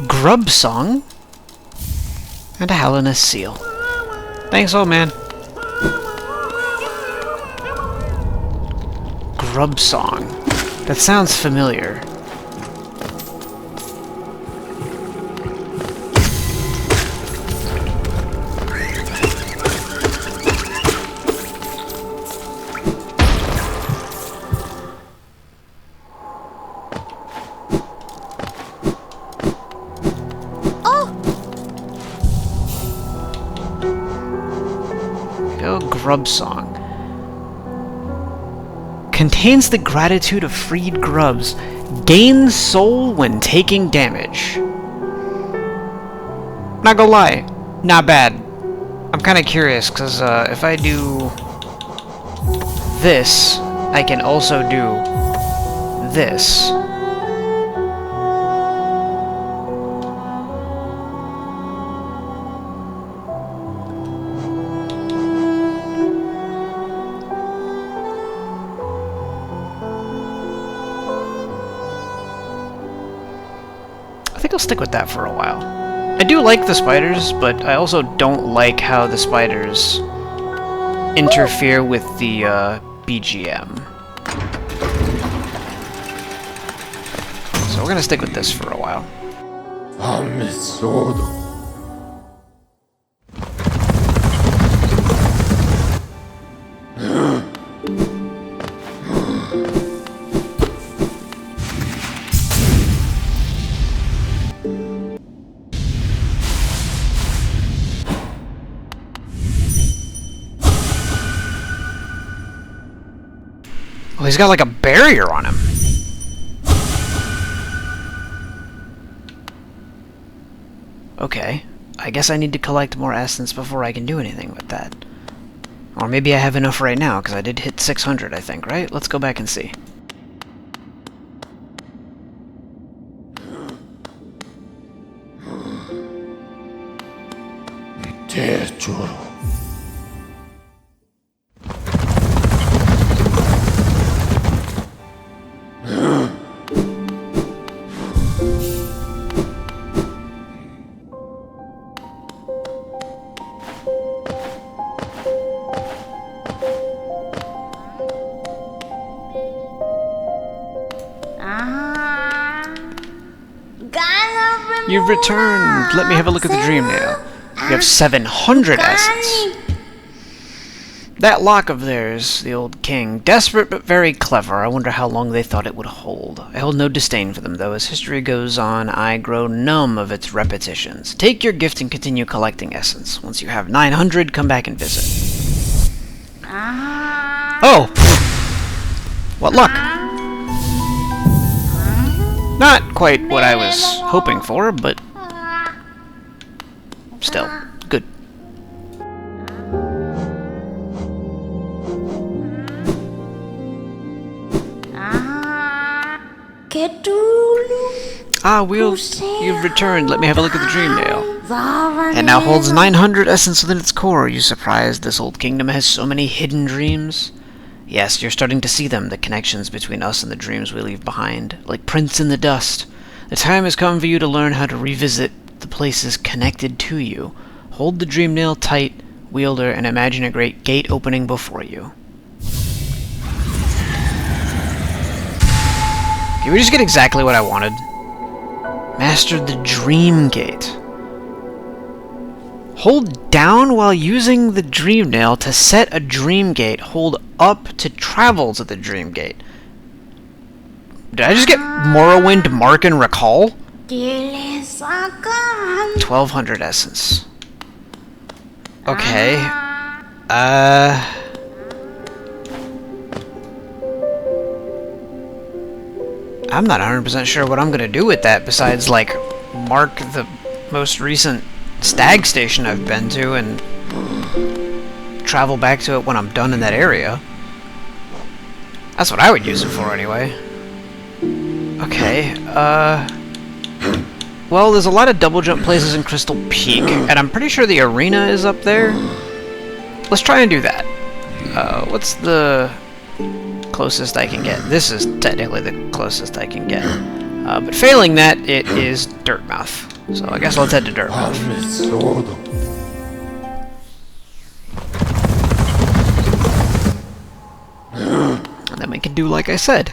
Speaker 1: grub song, and a Hallownest seal. Thanks, old man. Grub song. That sounds familiar. Grub song. Contains the gratitude of freed grubs. Gains soul when taking damage. Not gonna lie, not bad. I'm kind of curious, because if I do this, I can also do this. I think I'll stick with that for a while. I do like the spiders, but I also don't like how the spiders interfere with the BGM. So we're gonna stick with this for a while. Oh, he's got like a barrier on him. Okay, I guess I need to collect more essence before I can do anything with that. Or maybe I have enough right now, because I did hit 600, I think, right? Let's go back and see. You've returned! Let me have a look at the dream nail. You have 700 essence. That lock of theirs, the old king, desperate but very clever. I wonder how long they thought it would hold. I hold no disdain for them, though. As history goes on, I grow numb of its repetitions. Take your gift and continue collecting essence. Once you have 900, come back and visit. Oh! What luck! Not quite what I was hoping for, but still, good. Ah, Will, you've returned. Let me have a look at the dream nail. It now holds 900 essence within its core. Are you surprised this old kingdom has so many hidden dreams? Yes, you're starting to see them, the connections between us and the dreams we leave behind, like prints in the dust. The time has come for you to learn how to revisit the places connected to you. Hold the dream nail tight, wielder, and imagine a great gate opening before you. Okay, we just get exactly what I wanted. Mastered the dream gate. Hold down while using the dream nail to set a dream gate. Hold up to travel to the dream gate. Did I just get Morrowind, Mark, and Recall? 1200 essence. Okay. I'm not 100% sure what I'm gonna do with that besides, like, mark the most recent stag station I've been to and travel back to it when I'm done in that area. That's what I would use it for anyway. Okay, well, there's a lot of double jump places in Crystal Peak, and I'm pretty sure the arena is up there. Let's try and do that. What's the closest I can get? This is technically the closest I can get. But failing that, it is Dirtmouth. So I guess let's head to Dirtmouth. And then we can do like I said.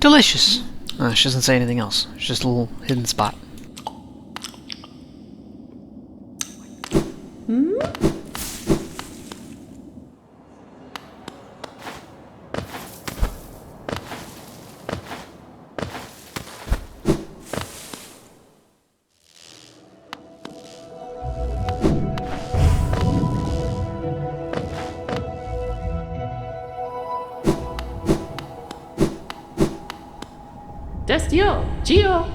Speaker 1: Delicious. She doesn't say anything else. It's just a little hidden spot.
Speaker 5: Destio, Gio.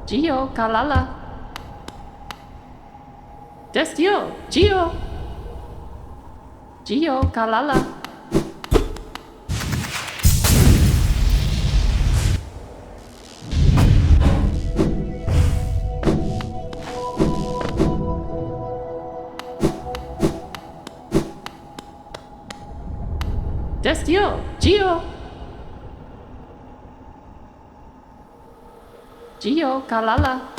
Speaker 5: Gio, Kalala. Destio, Gio. Gio, Kalala. Destio, Gio. Gio, Kalala.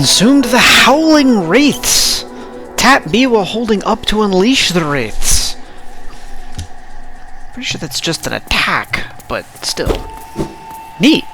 Speaker 1: consumed the Howling Wraiths! Tap B while holding up to unleash the Wraiths. Pretty sure that's just an attack, but still. Neat!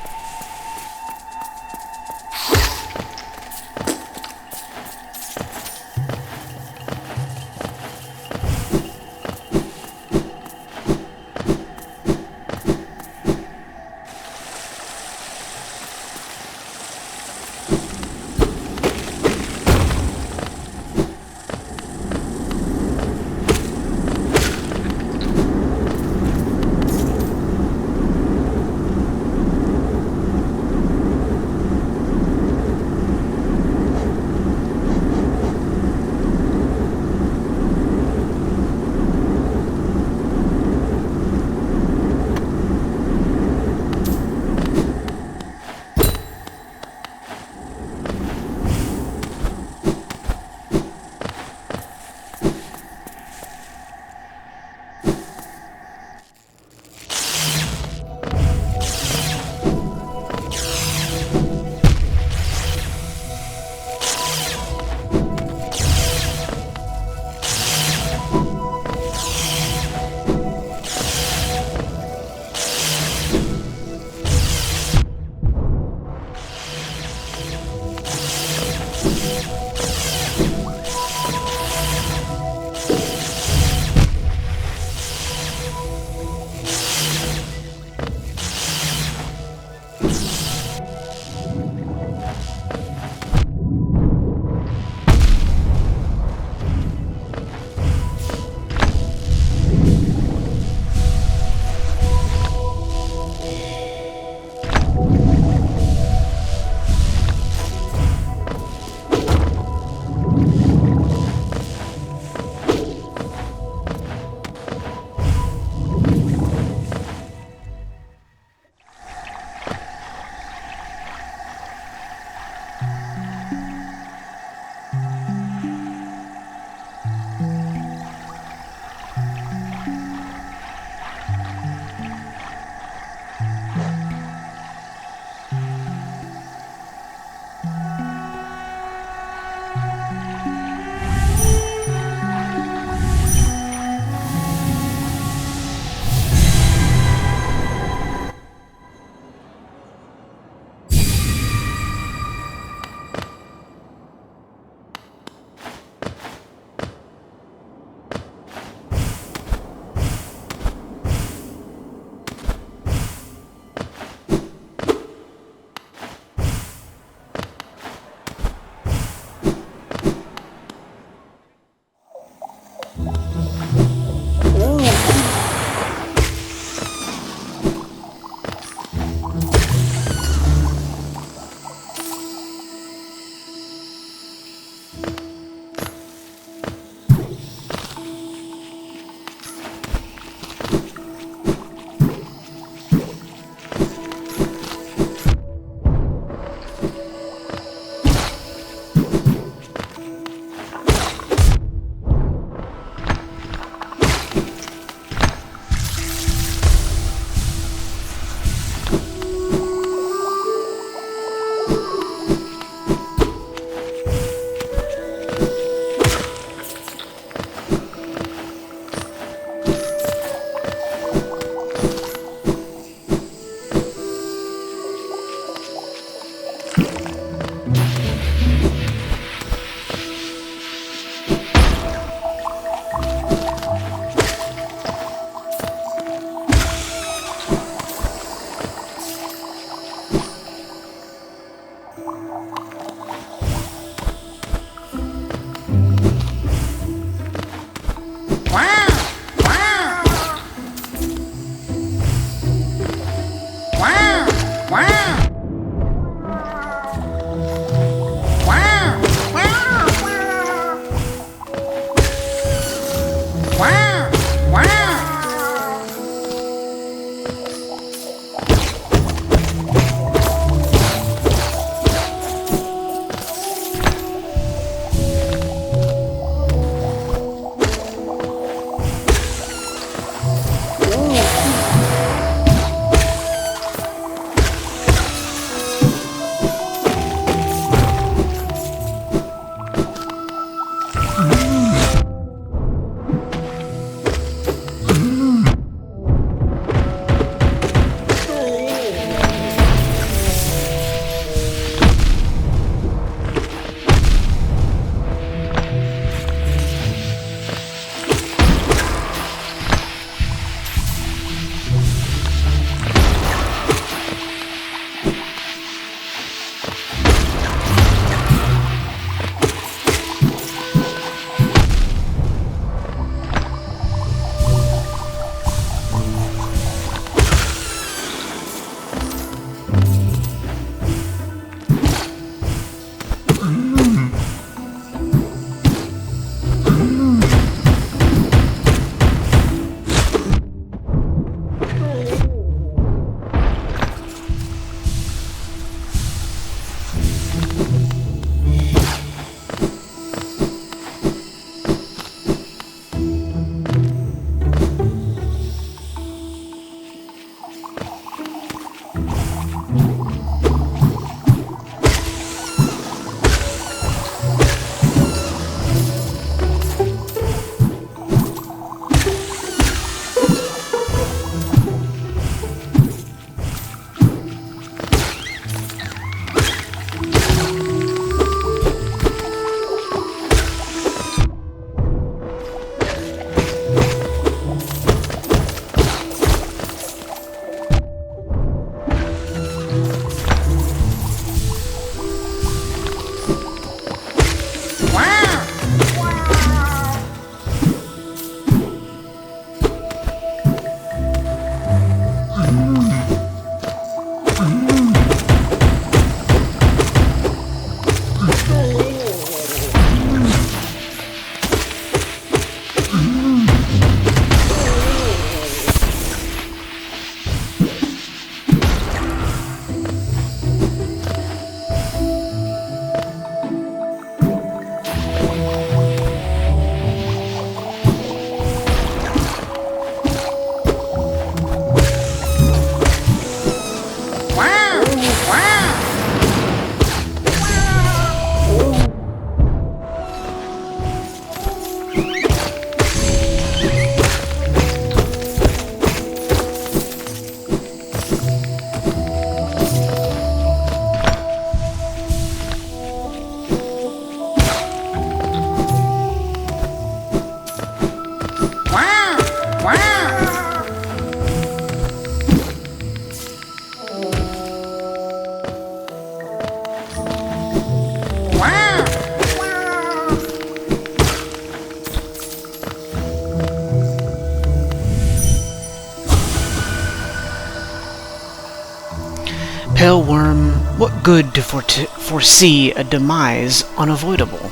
Speaker 1: Tailworm, what good to foresee a demise unavoidable?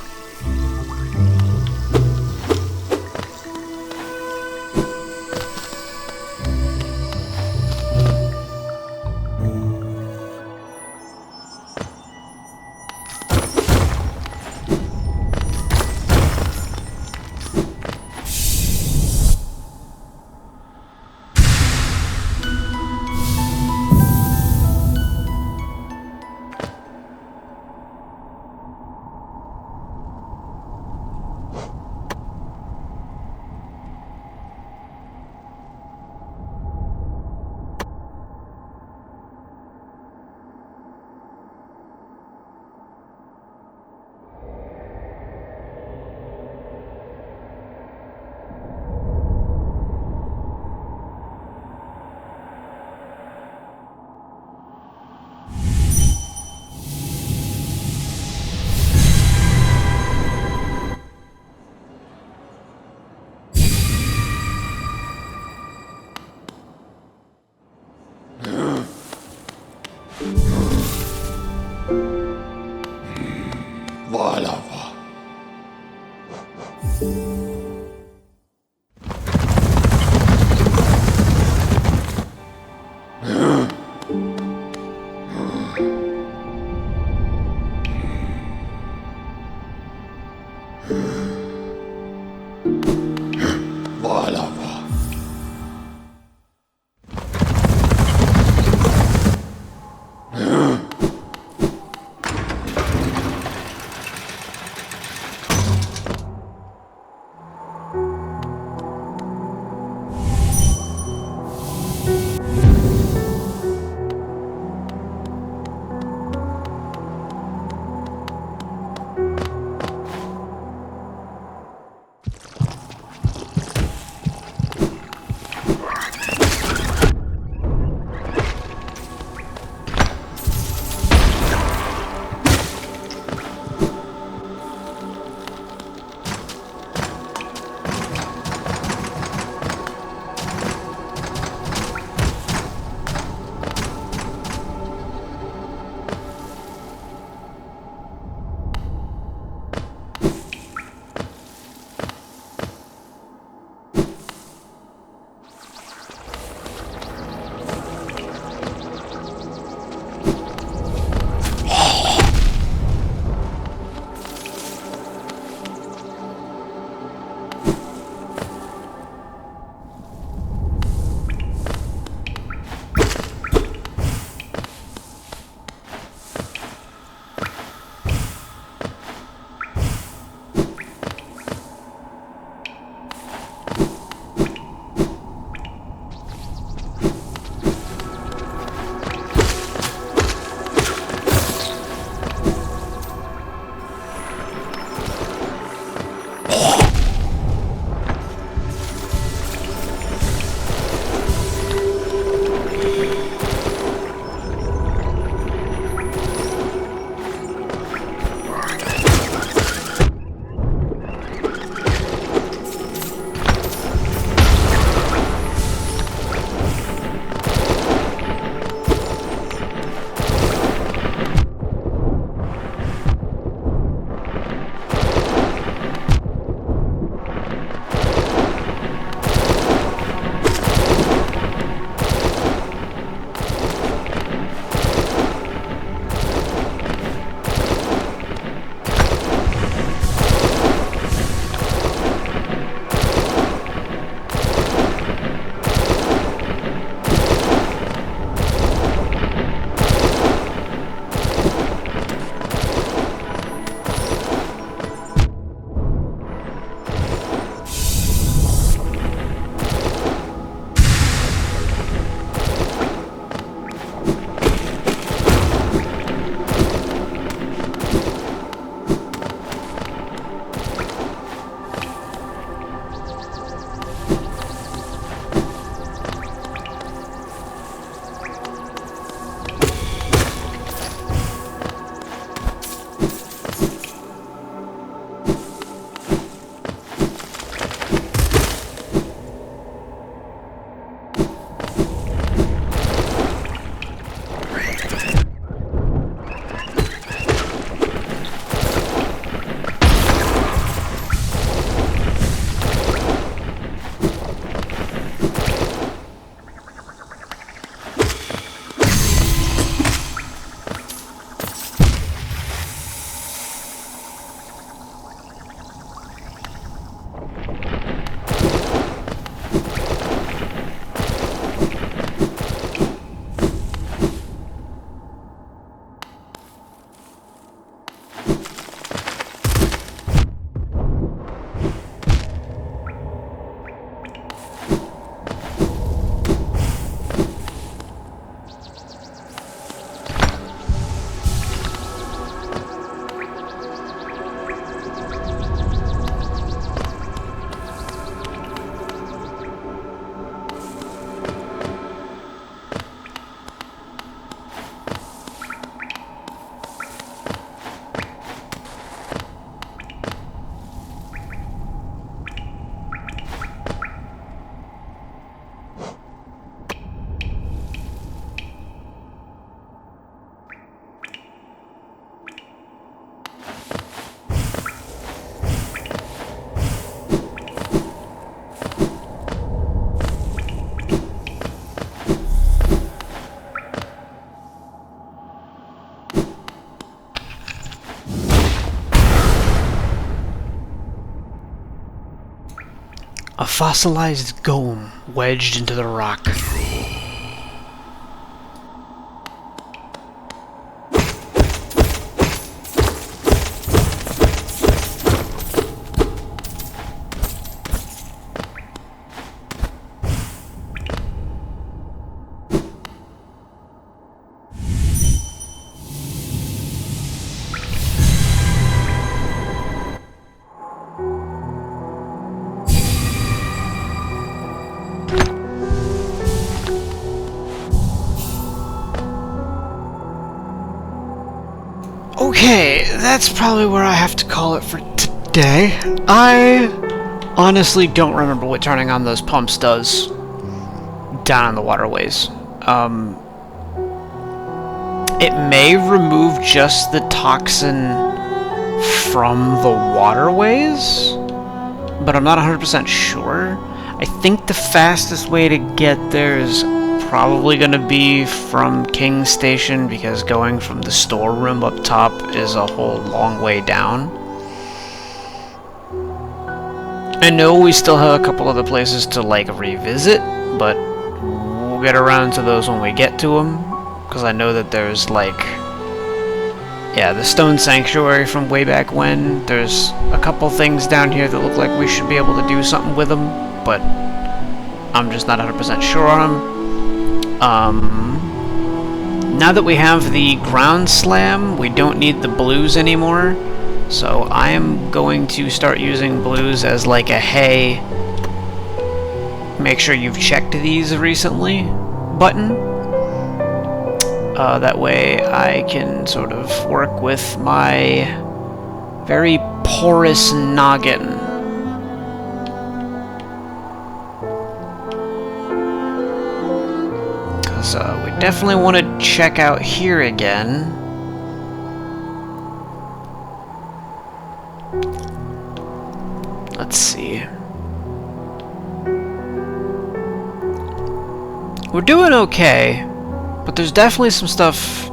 Speaker 1: A fossilized golem wedged into the rock. Okay, that's probably where I have to call it for today. I honestly don't remember what turning on those pumps does down on the waterways. It may remove just the toxin from the waterways, but I'm not 100% sure. I think the fastest way to get there is probably going to be from King's Station, because going from the storeroom up top is a whole long way down. I know we still have a couple other places to like revisit, but we'll get around to those when we get to them, because I know that there's like, yeah, the Stone Sanctuary from way back when. There's a couple things down here that look like we should be able to do something with them, but I'm just not 100% sure on them. Now that we have the Ground Slam, we don't need the blues anymore, so I am going to start using blues as like a hey, make sure you've checked these recently button. That way I can sort of work with my very porous noggin. We definitely want to check out here again. Let's see. We're doing okay, but there's definitely some stuff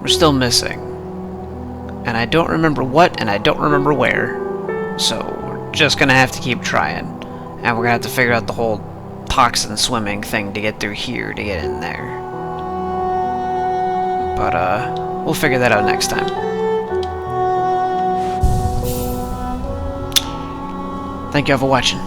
Speaker 1: we're still missing. And I don't remember what, and I don't remember where. So we're just gonna have to keep trying. And we're gonna have to figure out the whole toxin swimming thing to get through here to get in there. But we'll figure that out next time. Thank you all for watching.